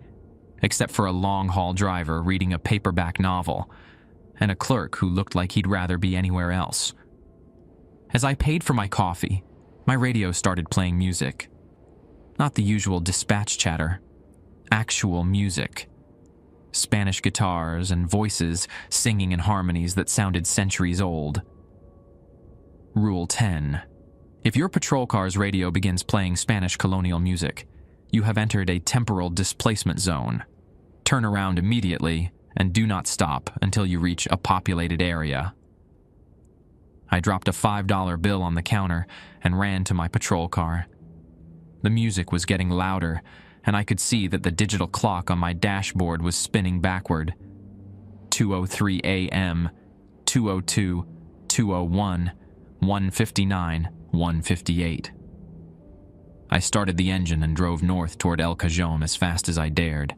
except for a long-haul driver reading a paperback novel and a clerk who looked like he'd rather be anywhere else. As I paid for my coffee, my radio started playing music. Not the usual dispatch chatter. Actual music. Spanish guitars and voices singing in harmonies that sounded centuries old. Rule 10. If your patrol car's radio begins playing Spanish colonial music, You have entered a temporal displacement zone. Turn around immediately and do not stop until you reach a populated area. I dropped a $5 bill on the counter and ran to my patrol car. The music was getting louder, and I could see that the digital clock on my dashboard was spinning backward. 2:03 a.m., 2:02, 2:01, 1:59, 1:58. I started the engine and drove north toward El Cajon as fast as I dared.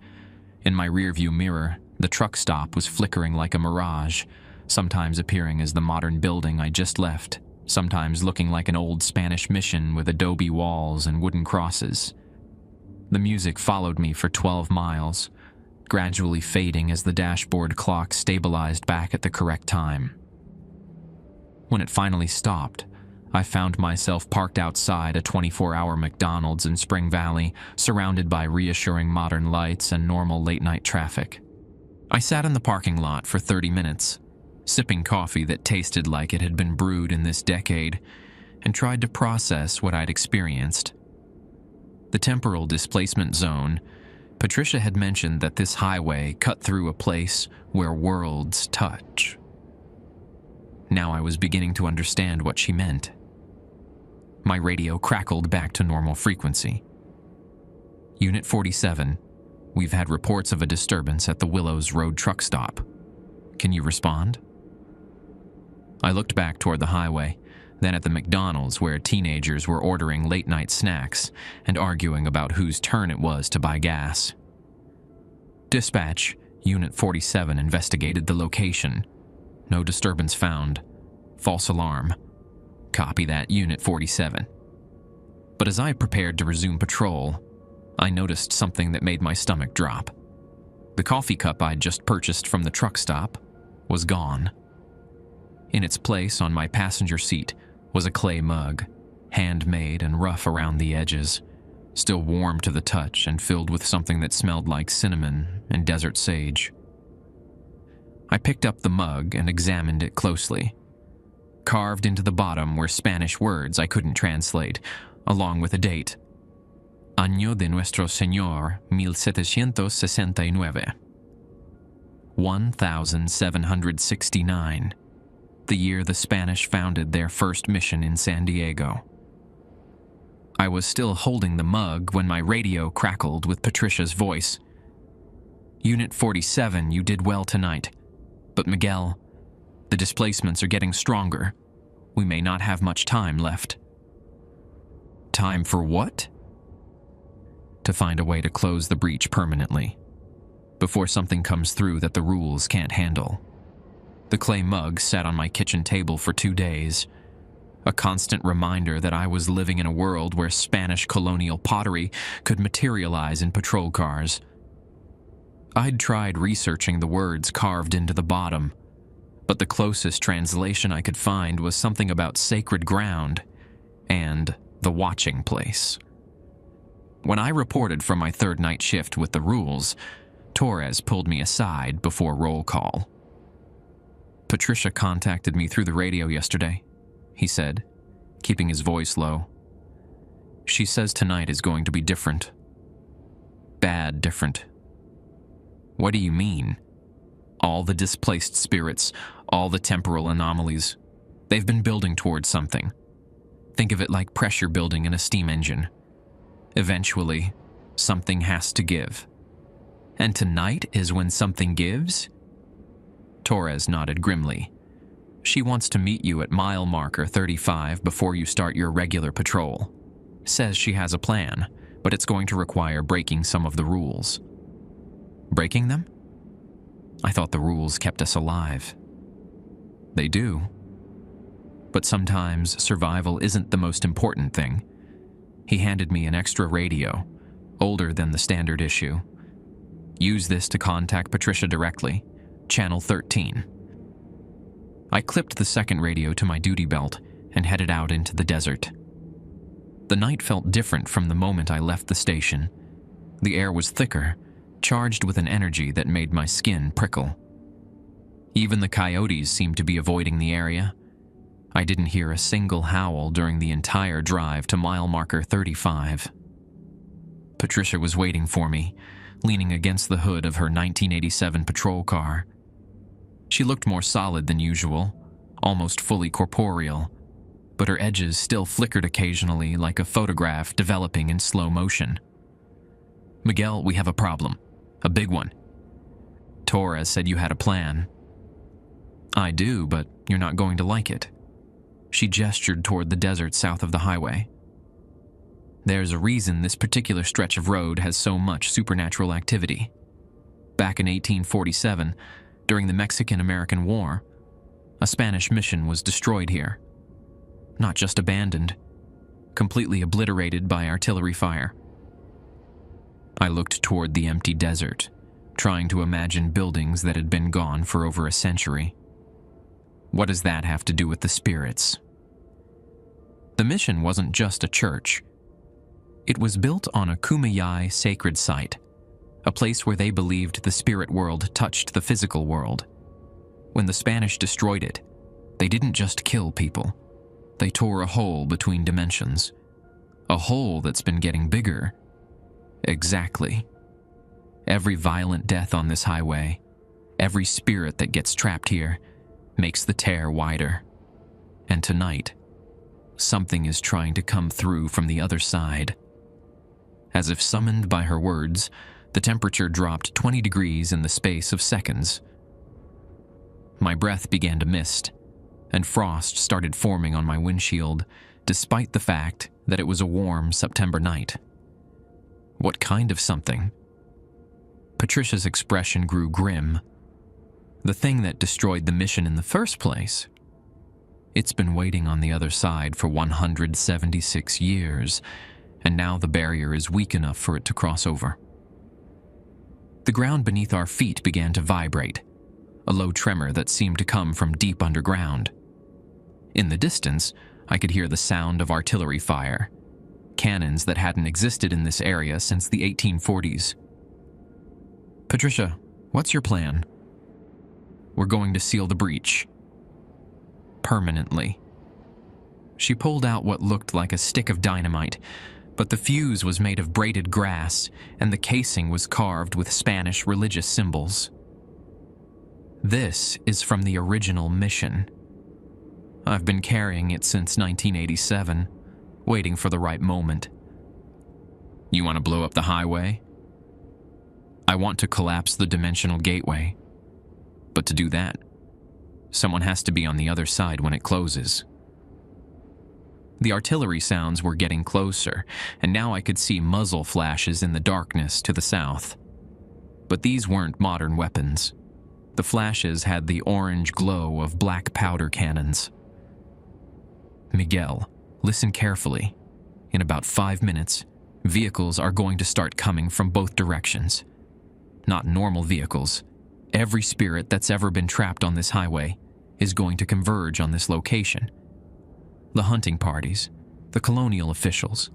In my rearview mirror, the truck stop was flickering like a mirage, sometimes appearing as the modern building I just left, sometimes looking like an old Spanish mission with adobe walls and wooden crosses. The music followed me for 12 miles, gradually fading as the dashboard clock stabilized back at the correct time. When it finally stopped, I found myself parked outside a 24-hour McDonald's in Spring Valley, surrounded by reassuring modern lights and normal late-night traffic. I sat in the parking lot for 30 minutes, sipping coffee that tasted like it had been brewed in this decade, and tried to process what I'd experienced. The temporal displacement zone. Patricia had mentioned that this highway cut through a place where worlds touch. Now I was beginning to understand what she meant. My radio crackled back to normal frequency. Unit 47, we've had reports of a disturbance at the Willows Road truck stop. Can you respond? I looked back toward the highway, then at the McDonald's where teenagers were ordering late-night snacks and arguing about whose turn it was to buy gas. Dispatch, Unit 47 investigated the location. No disturbance found. False alarm. Copy that, Unit 47. But as I prepared to resume patrol, I noticed something that made my stomach drop. The coffee cup I'd just purchased from the truck stop was gone. In its place on my passenger seat was a clay mug, handmade and rough around the edges, still warm to the touch and filled with something that smelled like cinnamon and desert sage. I picked up the mug and examined it closely. Carved into the bottom were Spanish words I couldn't translate, along with a date. Año de Nuestro Señor 1769. 1769. The year the Spanish founded their first mission in San Diego. I was still holding the mug when my radio crackled with Patricia's voice. Unit 47, you did well tonight. But Miguel, the displacements are getting stronger. We may not have much time left. Time for what? To find a way to close the breach permanently, before something comes through that the rules can't handle. The clay mug sat on my kitchen table for 2 days, a constant reminder that I was living in a world where Spanish colonial pottery could materialize in patrol cars. I'd tried researching the words carved into the bottom, but the closest translation I could find was something about sacred ground and the watching place. When I reported from my third night shift with the rules, Torres pulled me aside before roll call. Patricia contacted me through the radio yesterday, he said, keeping his voice low. She says tonight is going to be different. Bad different. What do you mean? All the displaced spirits, all the temporal anomalies, they've been building towards something. Think of it like pressure building in a steam engine. Eventually, something has to give. And tonight is when something gives? Torres nodded grimly. She wants to meet you at mile marker 35 before you start your regular patrol. Says she has a plan, but it's going to require breaking some of the rules. Breaking them? I thought the rules kept us alive. They do. But sometimes survival isn't the most important thing. He handed me an extra radio, older than the standard issue. Use this to contact Patricia directly. Channel 13. I clipped the second radio to my duty belt and headed out into the desert. The night felt different from the moment I left the station. The air was thicker, charged with an energy that made my skin prickle. Even the coyotes seemed to be avoiding the area. I didn't hear a single howl during the entire drive to mile marker 35. Patricia was waiting for me, leaning against the hood of her 1987 patrol car. She looked more solid than usual, almost fully corporeal, but her edges still flickered occasionally like a photograph developing in slow motion. "Miguel, we have a problem. A big one. Torres said you had a plan." "I do, but you're not going to like it." She gestured toward the desert south of the highway. "There's a reason this particular stretch of road has so much supernatural activity. Back in 1847, during the Mexican-American War, a Spanish mission was destroyed here. Not just abandoned, completely obliterated by artillery fire." I looked toward the empty desert, trying to imagine buildings that had been gone for over a century. What does that have to do with the spirits? The mission wasn't just a church. It was built on a Kumeyaay sacred site, a place where they believed the spirit world touched the physical world. When the Spanish destroyed it, they didn't just kill people. They tore a hole between dimensions. A hole that's been getting bigger. Exactly. Every violent death on this highway, every spirit that gets trapped here, makes the tear wider. And tonight, something is trying to come through from the other side. As if summoned by her words, the temperature dropped 20 degrees in the space of seconds. My breath began to mist, and frost started forming on my windshield, despite the fact that it was a warm September night. What kind of something? Patricia's expression grew grim. The thing that destroyed the mission in the first place. It's been waiting on the other side for 176 years, and now the barrier is weak enough for it to cross over. The ground beneath our feet began to vibrate, a low tremor that seemed to come from deep underground. In the distance, I could hear the sound of artillery fire, cannons that hadn't existed in this area since the 1840s. "Patricia, what's your plan?" "We're going to seal the breach. Permanently." She pulled out what looked like a stick of dynamite, but the fuse was made of braided grass, and the casing was carved with Spanish religious symbols. "This is from the original mission. I've been carrying it since 1987, waiting for the right moment." "You want to blow up the highway?" "I want to collapse the dimensional gateway. But to do that, someone has to be on the other side when it closes." The artillery sounds were getting closer, and now I could see muzzle flashes in the darkness to the south. But these weren't modern weapons. The flashes had the orange glow of black powder cannons. "Miguel, listen carefully. In about 5 minutes, vehicles are going to start coming from both directions. Not normal vehicles. Every spirit that's ever been trapped on this highway is going to converge on this location. The hunting parties, the colonial officials,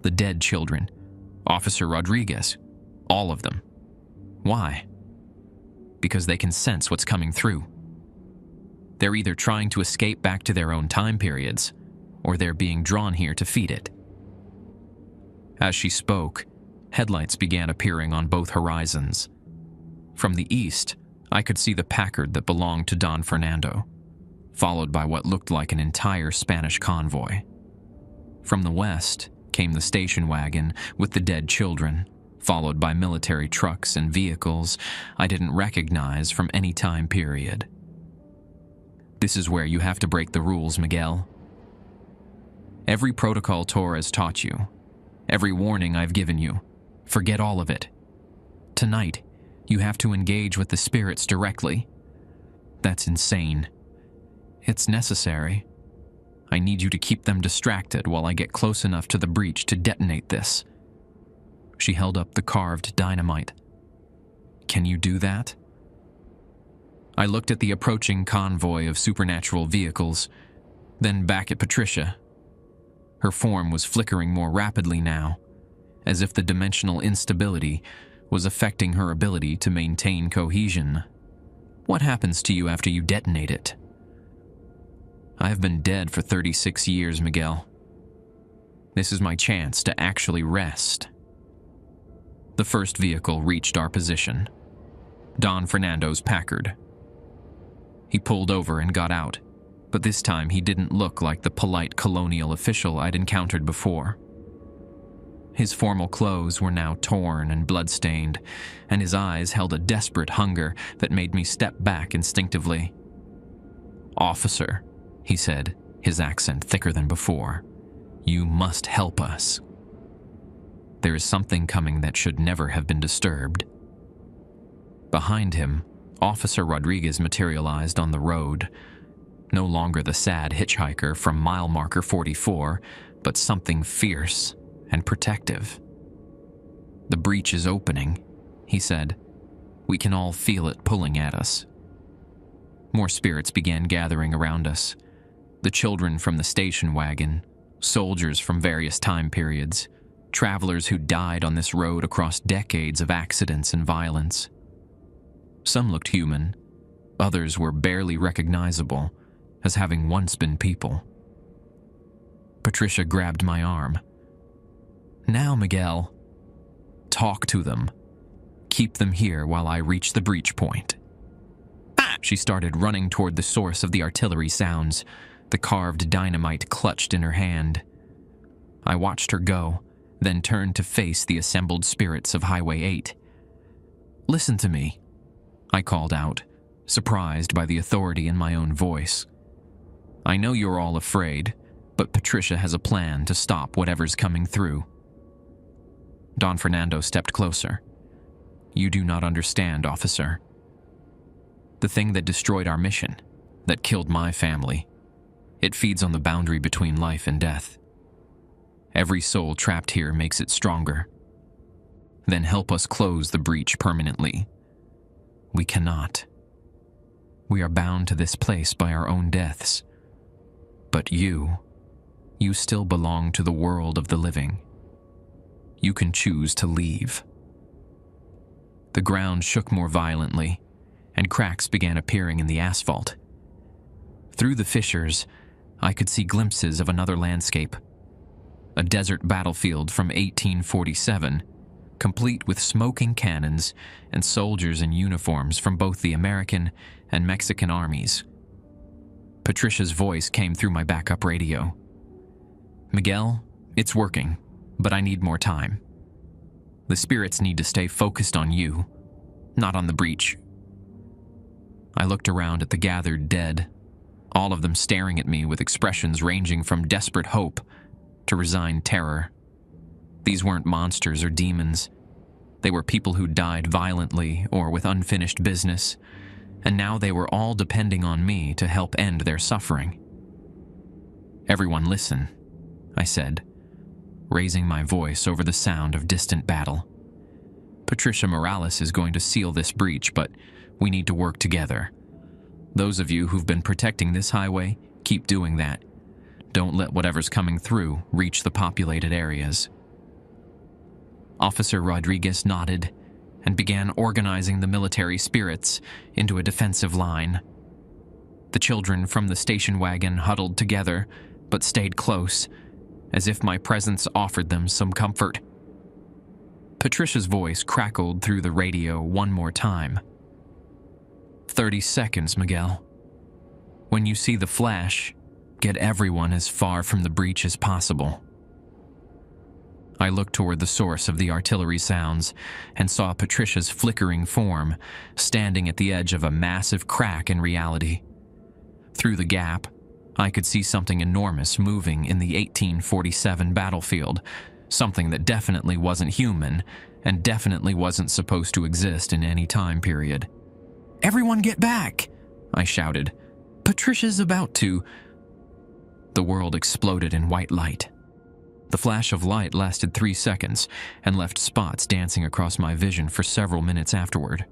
the dead children, Officer Rodriguez, all of them. Why? Because they can sense what's coming through. They're either trying to escape back to their own time periods, or they're being drawn here to feed it." As she spoke, headlights began appearing on both horizons. From the east, I could see the Packard that belonged to Don Fernando, followed by what looked like an entire Spanish convoy. From the west came the station wagon with the dead children, followed by military trucks and vehicles I didn't recognize from any time period. "This is where you have to break the rules, Miguel. Every protocol Torres taught you, every warning I've given you, forget all of it. Tonight, you have to engage with the spirits directly. That's insane. It's necessary. I need you to keep them distracted while I get close enough to the breach to detonate this." She held up the carved dynamite. "Can you do that?" I looked at the approaching convoy of supernatural vehicles, then back at Patricia. Her form was flickering more rapidly now, as if the dimensional instability was affecting her ability to maintain cohesion. "What happens to you after you detonate it?" "I've been dead for 36 years, Miguel. This is my chance to actually rest." The first vehicle reached our position. Don Fernando's Packard. He pulled over and got out, but this time he didn't look like the polite colonial official I'd encountered before. His formal clothes were now torn and blood-stained, and his eyes held a desperate hunger that made me step back instinctively. "Officer," he said, his accent thicker than before, "you must help us. There is something coming that should never have been disturbed." Behind him, Officer Rodriguez materialized on the road, no longer the sad hitchhiker from mile marker 44, but something fierce and protective. "The breach is opening," he said. "We can all feel it pulling at us." More spirits began gathering around us. The children from the station wagon, soldiers from various time periods, travelers who died on this road across decades of accidents and violence. Some looked human, others were barely recognizable as having once been people. Patricia grabbed my arm. "Now, Miguel. Talk to them. Keep them here while I reach the breach point." She started running toward the source of the artillery sounds, the carved dynamite clutched in her hand. I watched her go, then turned to face the assembled spirits of Highway 8. "Listen to me," I called out, surprised by the authority in my own voice. "I know you're all afraid, but Patricia has a plan to stop whatever's coming through." Don Fernando stepped closer. "You do not understand, officer. The thing that destroyed our mission, that killed my family, it feeds on the boundary between life and death. Every soul trapped here makes it stronger. Then help us close the breach permanently. We cannot. We are bound to this place by our own deaths. But you still belong to the world of the living. You can choose to leave." The ground shook more violently, and cracks began appearing in the asphalt. Through the fissures, I could see glimpses of another landscape. A desert battlefield from 1847, complete with smoking cannons and soldiers in uniforms from both the American and Mexican armies. Patricia's voice came through my backup radio. "Miguel, it's working, but I need more time. The spirits need to stay focused on you, not on the breach." I looked around at the gathered dead, all of them staring at me with expressions ranging from desperate hope to resigned terror. These weren't monsters or demons. They were people who died violently or with unfinished business, and now they were all depending on me to help end their suffering. "Everyone listen," I said, raising my voice over the sound of distant battle. "Patricia Morales is going to seal this breach, but we need to work together. Those of you who've been protecting this highway, keep doing that. Don't let whatever's coming through reach the populated areas." Officer Rodriguez nodded and began organizing the military spirits into a defensive line. The children from the station wagon huddled together, but stayed close, as if my presence offered them some comfort. Patricia's voice crackled through the radio one more time. 30 seconds, Miguel. When you see the flash, get everyone as far from the breach as possible." I looked toward the source of the artillery sounds and saw Patricia's flickering form standing at the edge of a massive crack in reality. Through the gap, I could see something enormous moving in the 1847 battlefield, something that definitely wasn't human and definitely wasn't supposed to exist in any time period. "Everyone get back!" I shouted. "Patricia's about to—" The world exploded in white light. The flash of light lasted 3 seconds and left spots dancing across my vision for several minutes afterward.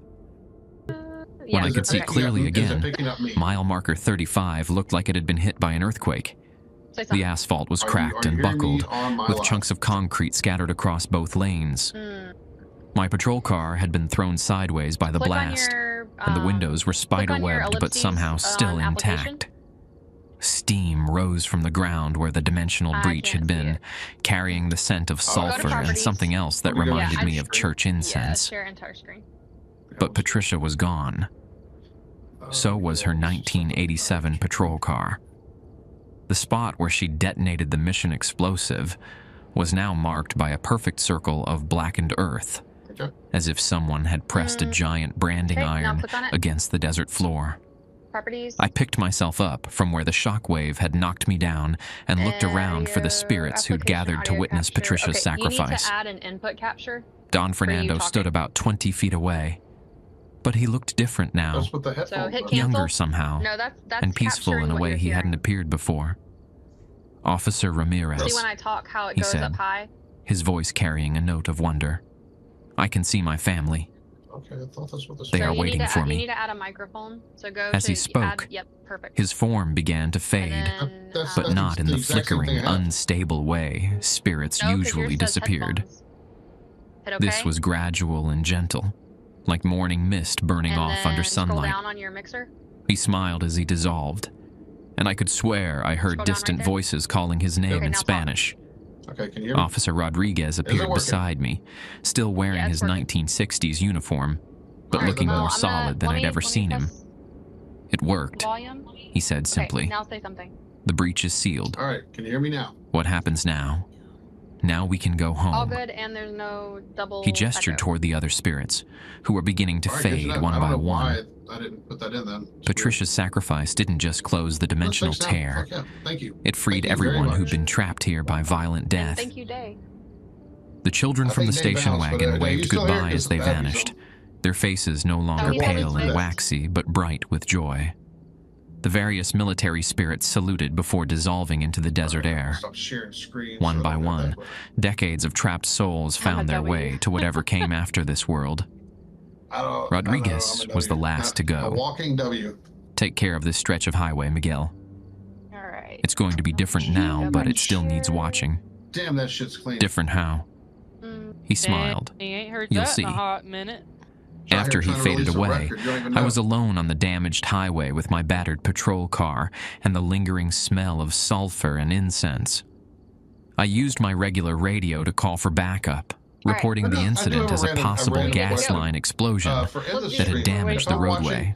When I could see clearly again, mile marker 35 looked like it had been hit by an earthquake. The asphalt was cracked and buckled, with chunks of concrete scattered across both lanes. My patrol car had been thrown sideways by the blast, and the windows were spider-webbed but somehow still intact. Steam rose from the ground where the dimensional breach had been, carrying the scent of sulfur and something else that reminded me of church incense. Share entire screen. But Patricia was gone. So was her 1987 patrol car. The spot where she detonated the mission explosive was now marked by a perfect circle of blackened earth, as if someone had pressed a giant branding iron against the desert floor. Properties. I picked myself up from where the shockwave had knocked me down and looked around for the spirits who'd gathered to witness Patricia's sacrifice. You need to add an input capture. Don Fernando stood about 20 feet away, but he looked different now, So hit cancel. younger somehow, No, that's and peaceful in a way he hadn't appeared before. Officer Ramirez, See when I talk how it he goes said, up high? his voice carrying a note of wonder. I can see my family. Okay, I thought that's what this They are waiting for me. You need to add a microphone. So go As to he spoke, yep, perfect. his form began to fade, And then, but not in the flickering, thing I have. unstable way spirits no, 'cause yours usually says disappeared. headphones. Hit okay. This was gradual and gentle, like morning mist burning And off under then scroll sunlight. down on your mixer. He smiled as he dissolved, and I could swear I heard Scroll down distant right there. voices calling his name Okay, in now talk. Spanish. Okay, can you hear me? Officer Rodriguez appeared working? beside me, still wearing Yeah, it's his working. 1960s uniform, but Alright, looking then more I'm solid than I'd ever seen him. press It worked, Volume. he said simply. Okay, now say something. The breach is sealed. All right, can you hear me now? What happens now? Now we can go home. All good, and there's no double. He gestured echo. toward the other spirits, who were beginning to All right, good fade enough. one I don't by know why one. I didn't put that in then. It's Patricia's sacrifice didn't just close the weird. dimensional Let's fix now. tear. Fuck yeah. Thank you. It freed Thank you very everyone who'd much. been trapped here by violent And death. thank you, Day. The children I from the think Dave station bounced, but, wagon Dave, you waved still here? goodbye as they It's a bad vanished, result. their faces no longer he's pale and fixed. waxy, but bright with joy. The various military spirits saluted before dissolving into the desert air. Stop sharing screens. One so by I don't one, have that. decades of trapped souls found their way to whatever came after this world. Rodriguez was the last to go. A walking W. Take care of this stretch of highway, Miguel. All right. It's going to be different now, but it still needs watching. Damn, that shit's clean. Different how? He smiled. He ain't heard You'll that see. in a hot minute. After he Trying to faded release a away, record, you don't even I know. was alone on the damaged highway with my battered patrol car and the lingering smell of sulfur and incense. I used my regular radio to call for backup, right. reporting the I do incident have as a a random- possible random gas question. line explosion For that industry, had damaged if the I'm watching- roadway.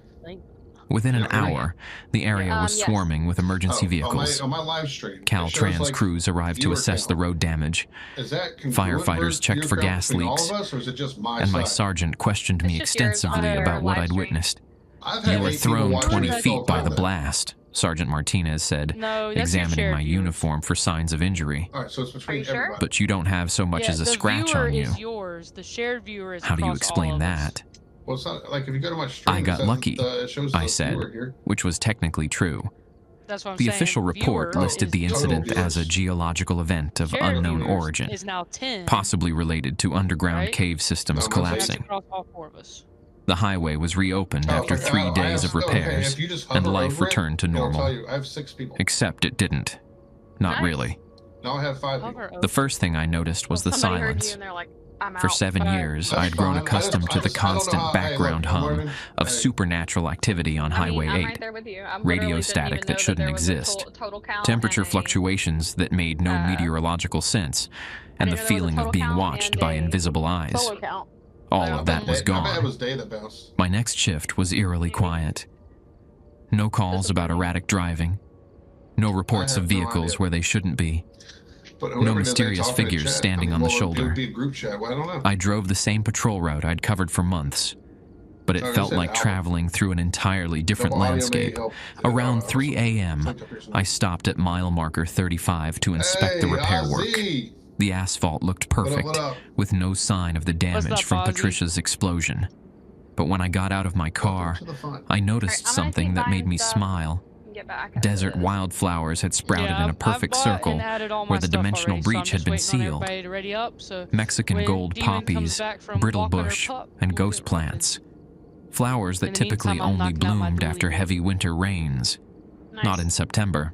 Within an Yeah, right. hour, the area was yes. swarming with emergency Oh, vehicles. On my live stream, it shows, Caltrans like, crews arrived to viewer assess the count. road damage, Is that Firefighters checked for gas leaks, all of us, or is it just my and my side? sergeant questioned me It's just yours extensively on about what live I'd stream. witnessed. I've had You were 8 people thrown watching 20 it the feet whole by time the then. blast, Sergeant Martinez said, No, that's your examining shared my viewers. uniform for signs of injury. All right, so it's between Are you sure? everybody. But you don't have so much Yeah, as a the scratch viewer on you. is yours. The shared viewer is How do you across explain all of us. that? Well, it's not like if you go to my stream, I it got says, lucky, it shows I the said, viewer here. which was technically true. That's what I'm The saying. official report Viewer listed is the incident total as a viewers. geological event of shared unknown viewers origin, Is now 10. possibly related to underground Right? cave systems No, no, collapsing. Across all 4 of us. The highway was reopened Oh, after okay, 3 I days of asked- okay, repairs, if you just and hover life over it, returned to it'll tell normal. you, I have 6 people. Except it didn't. Not Nice. really. No, I have 5 people. Hover The over. first thing I noticed was the Somebody heard you silence. and they're like, I'm For out. 7 Alright. years, That's I'd grown fine. accustomed to the I don't know constant how- hey, background look, hum Morgan, of hey. supernatural activity on Highway I'm 8. right there with you. I'm Radio literally static didn't even that know shouldn't there was a exist. total count Temperature and a- fluctuations that made no meteorological sense, and the didn't know there was a feeling of total being count watched and by a invisible eyes. solo count. All I of that was I bet it gone. was Day that bounced. My next shift was eerily quiet. No calls about erratic driving. No reports I of have no vehicles idea. where they shouldn't be. But No whoever did that mysterious talking in figures chat, standing on the well, it shoulder. would be a group chat. Well, I don't know. I drove the same patrol route I'd covered for months, but it Sorry, I felt said like Albert. traveling through an entirely different Double audio may landscape. help. Around Yeah, 3 a.m., clicked up here somewhere. I stopped at mile marker 35 to inspect the Hey, repair work. Ozzy! The asphalt looked What up, perfect, what up? with no sign of the damage up, from Ozzy? Patricia's explosion. But when I got out of my car, Welcome to the fun. I noticed Alright, I'm gonna something keep that made buying me stuff. smile. Get back after Desert this. wildflowers had sprouted Yeah, in a I've perfect bought circle and added all my where the stuff dimensional already, so I'm breach had just been waiting on sealed. everybody to ready up, so Mexican when gold Demon comes poppies, back from brittle walking her bush, pup, and we'll ghost get rolling. plants. Flowers that In the typically meantime, I'm only knocking out my bloomed dually after wheel. heavy winter rains, Nice. not in September.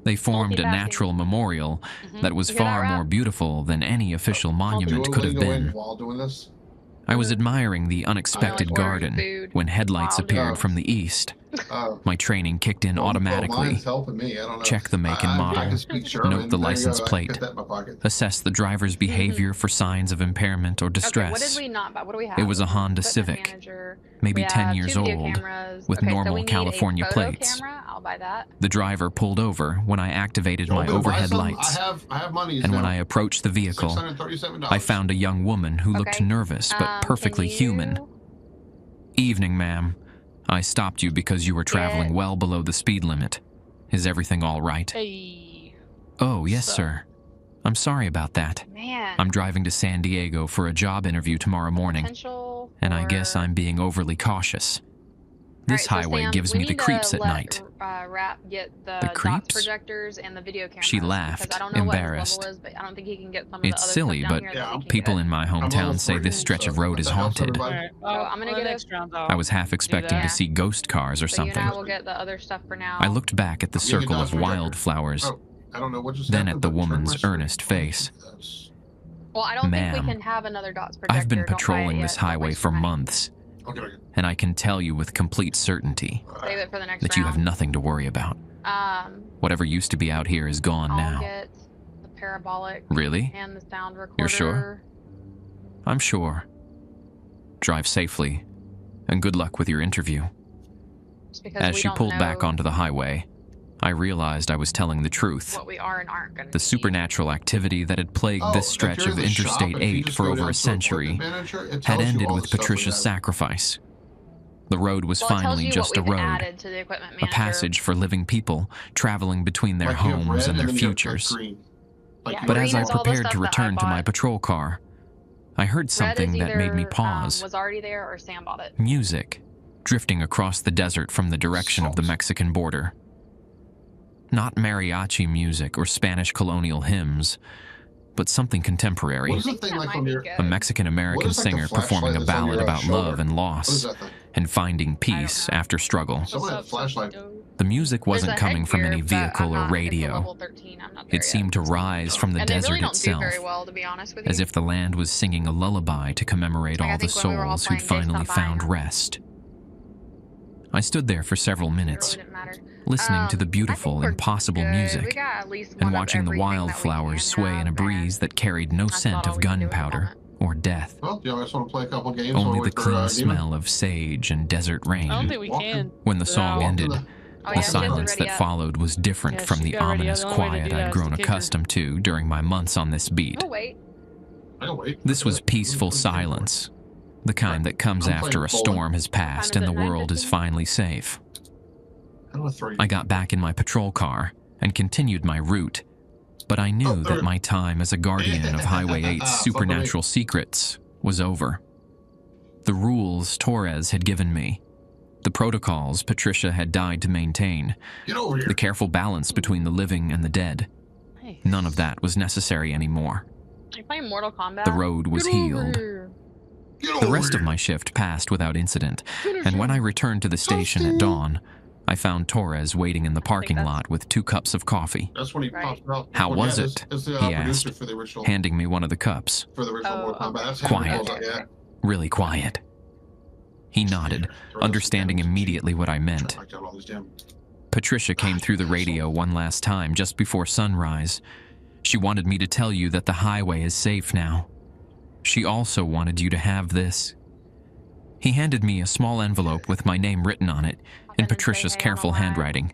They formed a Multitasking. natural memorial that was You hear that far rap? more beautiful than any official monument Dual could have lingo in been. While doing this. I was admiring the unexpected Ordering garden food when headlights while doing appeared it. from the east, My training kicked in automatically. Mine's helping me. I don't know. Check the make and I model. can speak German. Note the There you license go. I can plate. Get that in my pocket. Assess the driver's behavior for signs of impairment or Okay, distress. what did we not buy? What do we have? It was a Honda Equipment Civic, manager. maybe We 10 have years 2 video old, cameras. with Okay, so normal we need California a photo plates. Camera. I'll buy that. The driver pulled over when I activated Y'all my gonna buy overhead some? lights, I have money. and when I approached the vehicle, $637. I found a young woman who looked Okay. nervous but perfectly Can human. you- Evening, ma'am. I stopped you because you were traveling well below the speed limit. Is everything all right? Hey. Oh, yes, So- sir. I'm sorry about that. Man. I'm driving to San Diego for a job interview tomorrow morning, Potential and I guess for- I'm being overly cautious. This Alright, so highway Sam, gives we me the need to creeps at let, night. Get the, The dots creeps? projectors and the video cameras. She because laughed, I don't know embarrassed. What his level is, but I don't think he can get some of It's the other silly, stuff down but here that we can people get. in my I'm hometown almost say free, this stretch so of road if is that helps haunted. everybody. Alright, I'm gonna well, get a- next round, I was half expecting that. to see ghost cars or So you and I something. will get the other stuff for now. I looked back at the I'm getting circle dots of projector. wildflowers, Oh, I don't know what just then happened, at the but turn my woman's screen. earnest face. Oh, Well, I don't think we Ma'am, can have another dots projector. I've been Don't buy it patrolling yet. this Don't highway waste for your money. months, Okay. and I can tell you with complete certainty Save it for the next that you have round. nothing to worry about. Whatever used to be out here is gone I'll now. get the parabolic Really? and the sound recorder. You're sure? I'm sure. Drive safely, and good luck with your interview. Just because As we she don't pulled back know onto the highway, I realized I was telling the truth. what we are and aren't going to The supernatural activity that had plagued this stretch of Interstate 8 for over a century had ended with Patricia's sacrifice. The road was finally just a road, a passage for living people traveling between their homes and their futures. Yeah, But as green I is all the prepared stuff to that I return to my bought. patrol car, I heard Red is something that made me either, pause. was already there or Sam bought it. Music, drifting across the desert from the direction of the Mexican border. Not mariachi music or Spanish colonial hymns, but something contemporary. What is the thing That like might on be your... good. A Mexican-American What is, like, the singer flashlight performing a that's on ballad your about shoulder? love and What is loss that thing? and finding peace know. after struggle. Someone had a flashlight. The music wasn't There's a coming from any headgear, but vehicle I'm or not- it's a radio. level 13, I'm not there It seemed to yet. rise from the And they desert really don't do itself, very well, to be honest with you. as if the land was singing a lullaby to commemorate Like, I all the think when we were all souls who'd playing finally GameStop buying found them. rest. I stood there for several It really minutes, didn't matter. listening to the I think beautiful, we're impossible good. We music, got at least one and of watching the everything that we wildflowers can sway in a have, breeze and that carried no that's scent about all of we can do at the gunpowder moment. or death. Well, do you guys want to play a couple games? Only while we the wait for, clean Demon? smell of sage and desert I don't rain. think we Walk can. When the song Walk to ended, the- Oh, the yeah, she hasn't silence ready that yet. followed was different Yeah, from she the got ready. ominous The only way to quiet do that I'd is to grown kick her. accustomed to during my months on this beat. Oh, wait. I can wait. This was peaceful silence, the kind that comes I'm after playing a bowling. storm has passed and the world is finally safe. I'm gonna throw you. I got back in my patrol car and continued my route, but I knew that my time as a guardian of Highway 8's supernatural secrets was over. The rules Torres had given me, the protocols Patricia had died to maintain, Get over here. the careful balance between the living and the dead, Hey. none of that was necessary anymore. Are you playing Mortal Kombat? The road was Get over healed. here. Get over The rest of here. my shift passed without incident, and when I returned to the station at dawn, I found Torres waiting in the parking that's- lot with 2 cups of coffee, That's when he Right. pops out. How Well, was yeah, it? It's the He producer asked, for the original. handing me one of the cups. For the original Oh, Mortal Kombat. okay. That's how it Quiet. goes, yeah. Really quiet. He nodded, understanding immediately what I meant. Knocked out all these damn- Patricia came through the radio one last time just before sunrise. She wanted me to tell you that the highway is safe now. She also wanted you to have this. He handed me a small envelope with my name written on it in and say, Patricia's "Hey, I'm careful alive." handwriting.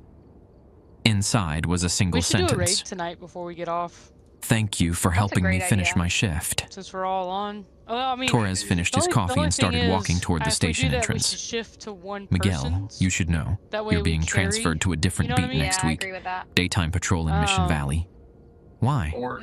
Inside was a single We should do a raid sentence. tonight before we get off, Thank you for That's a helping me great finish idea. my shift. since we're all on. Well, I mean, Torres finished the his only- coffee the only and started thing walking is, toward the if we do station that, entrance. We should shift to one Miguel, person. you should know. That way You're we being carry, transferred to a different you know what I beat mean? next Yeah, I week. agree with that. Daytime patrol in Mission Oh. Valley. Why? Or,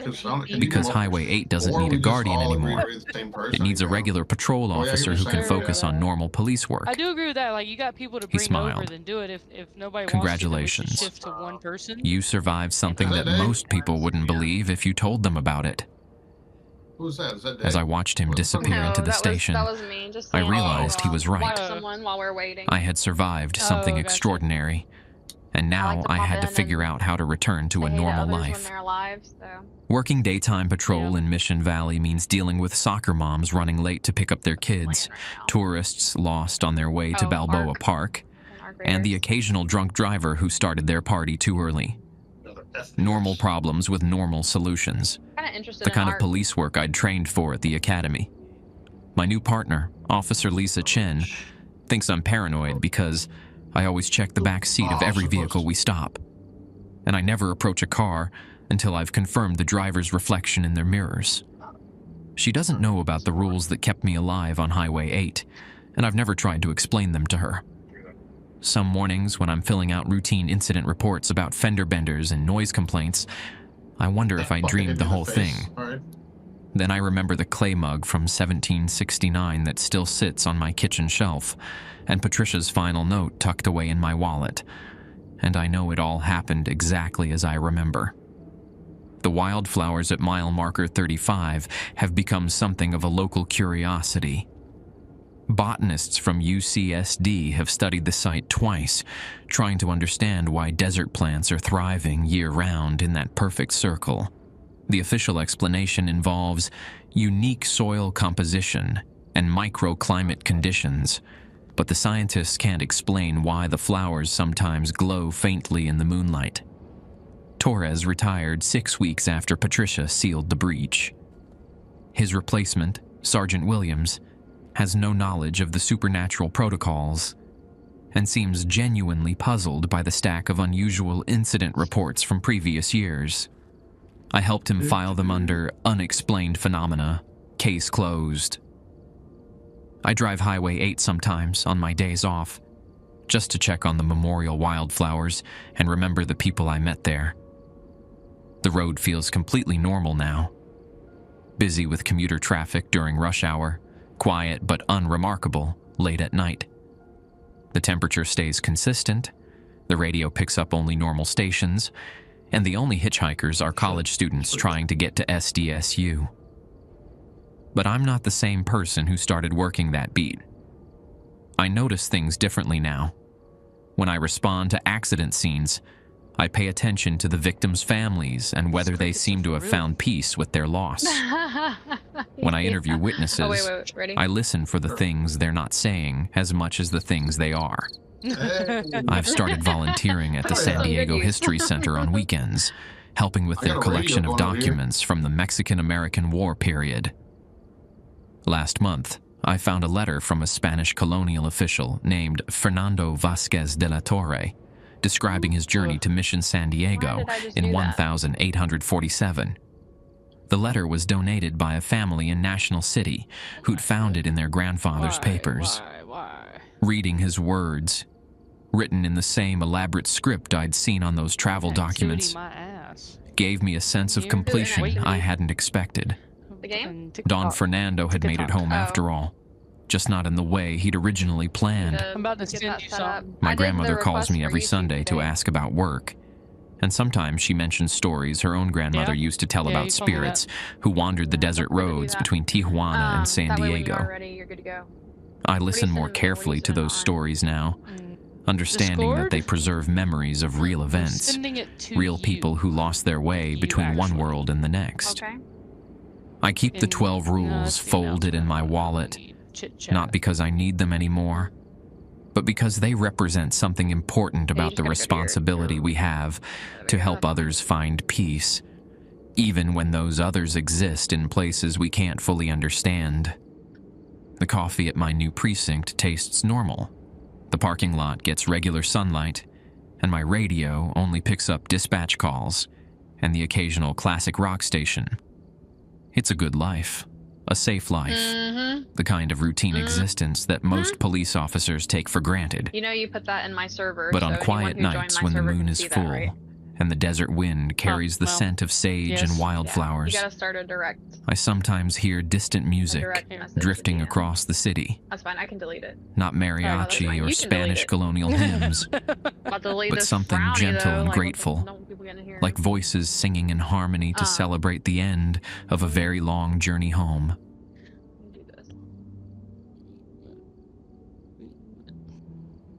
Because Highway 8 doesn't need a guardian anymore. It needs a regular patrol Oh, yeah, officer you're who can saying, focus yeah. on normal police work. I do agree with that. Like, you got people to He bring over, smiled. then do it. If nobody Congratulations. wants to, then we should shift to one person. You survived something that Is that most people wouldn't believe if you told them about it. Who's that? Is that As Dave? I watched him No, disappear No, into the that station, was me. Just I saying, realized he was right. Watch someone while we're waiting. I had survived Oh, something gotcha. extraordinary, and now like to I pop had to in figure and out how to return to Say a hey to normal others when life. they're alive, so. Working daytime patrol Yeah. in Mission Valley means dealing with soccer moms running late to pick up their kids, Playing right now. tourists lost on their way to Oh, Balboa Ark. Park, In Ark and the Raiders. occasional drunk driver who started their party too early. Another ethnic. Normal problems with normal solutions. Kinda interested The in kind of art. police work I'd trained for at the academy. My new partner, Officer Lisa Chin, thinks I'm paranoid because I always check the back seat of every vehicle we stop. And I never approach a car until I've confirmed the driver's reflection in their mirrors. She doesn't know about the rules that kept me alive on Highway 8, and I've never tried to explain them to her. Some mornings when I'm filling out routine incident reports about fender benders and noise complaints, I wonder if I dreamed the whole thing. All right. Then I remember the clay mug from 1769 that still sits on my kitchen shelf, and Patricia's final note tucked away in my wallet. And I know it all happened exactly as I remember. The wildflowers at mile marker 35 have become something of a local curiosity. Botanists from UCSD have studied the site twice, trying to understand why desert plants are thriving year-round in that perfect circle. The official explanation involves unique soil composition and microclimate conditions, but the scientists can't explain why the flowers sometimes glow faintly in the moonlight. Torres retired 6 weeks after Patricia sealed the breach. His replacement, Sergeant Williams, has no knowledge of the supernatural protocols and seems genuinely puzzled by the stack of unusual incident reports from previous years. I helped him file them under unexplained phenomena, case closed. I drive Highway 8 sometimes on my days off, just to check on the memorial wildflowers and remember the people I met there. The road feels completely normal now. Busy with commuter traffic during rush hour, quiet but unremarkable late at night. The temperature stays consistent, the radio picks up only normal stations, and the only hitchhikers are college students trying to get to SDSU. But I'm not the same person who started working that beat. I notice things differently now. When I respond to accident scenes, I pay attention to the victims' families and whether they seem to have found peace with their loss. When I interview witnesses, Oh, wait. Ready? I listen for the things they're not saying as much as the things they are. I've started volunteering at the San Diego History Center on weekends, helping with their collection of documents from the Mexican-American War period. Last month, I found a letter from a Spanish colonial official named Fernando Vázquez de la Torre, describing his journey to Mission San Diego did I just in do that? 1847. The letter was donated by a family in National City who'd found it in their grandfather's papers. Why? Reading his words, written in the same elaborate script I'd seen on those travel documents, My ass. gave me a sense of You completion wait. I hadn't expected. The game? Don Fernando had made it home after all, just not in the way he'd originally planned. I'm about to Get send that you set up. something. My I did the grandmother calls request me for every YouTube Sunday to today. ask about work, and sometimes she mentions stories her own grandmother Yeah? used to tell Yeah, about you told me that. spirits who wandered the desert Don't forget to do roads that. between Tijuana and San that way when you Diego. are ready, you're good to go. I listen you more sending me? What are you carefully to sending those on? stories now, understanding that they Discord? preserve memories of real events, Sending it to real you. people who lost their way You between one actually. world and the next. Okay. I keep the In- 12 no, rules that's the folded in my announcement. wallet, Chit-chat. not because I need them anymore, but because they represent something important Yeah, you about just the gotta go to responsibility we have to help others find peace, even when those others exist in places we can't fully understand. The coffee at my new precinct tastes normal. The parking lot gets regular sunlight, and my radio only picks up dispatch calls and the occasional classic rock station. It's a good life, a safe life, Mm-hmm. the kind of routine existence that most police officers take for granted. You know you put that in my server. But so on anyone quiet who joined nights my when the server moon can is see that, full right? and the desert wind carries the well, scent of sage yes. and Yeah. You wildflowers, gotta start a direct. I sometimes hear distant music direct message to drifting DM. across the city. That's fine. I can delete it. Not fine. mariachi You or can delete Spanish it. colonial hymns, I'll delete but this something frowny, gentle though, and like, grateful, what don't people gonna hear? like voices singing in harmony to celebrate the end of a very long journey home.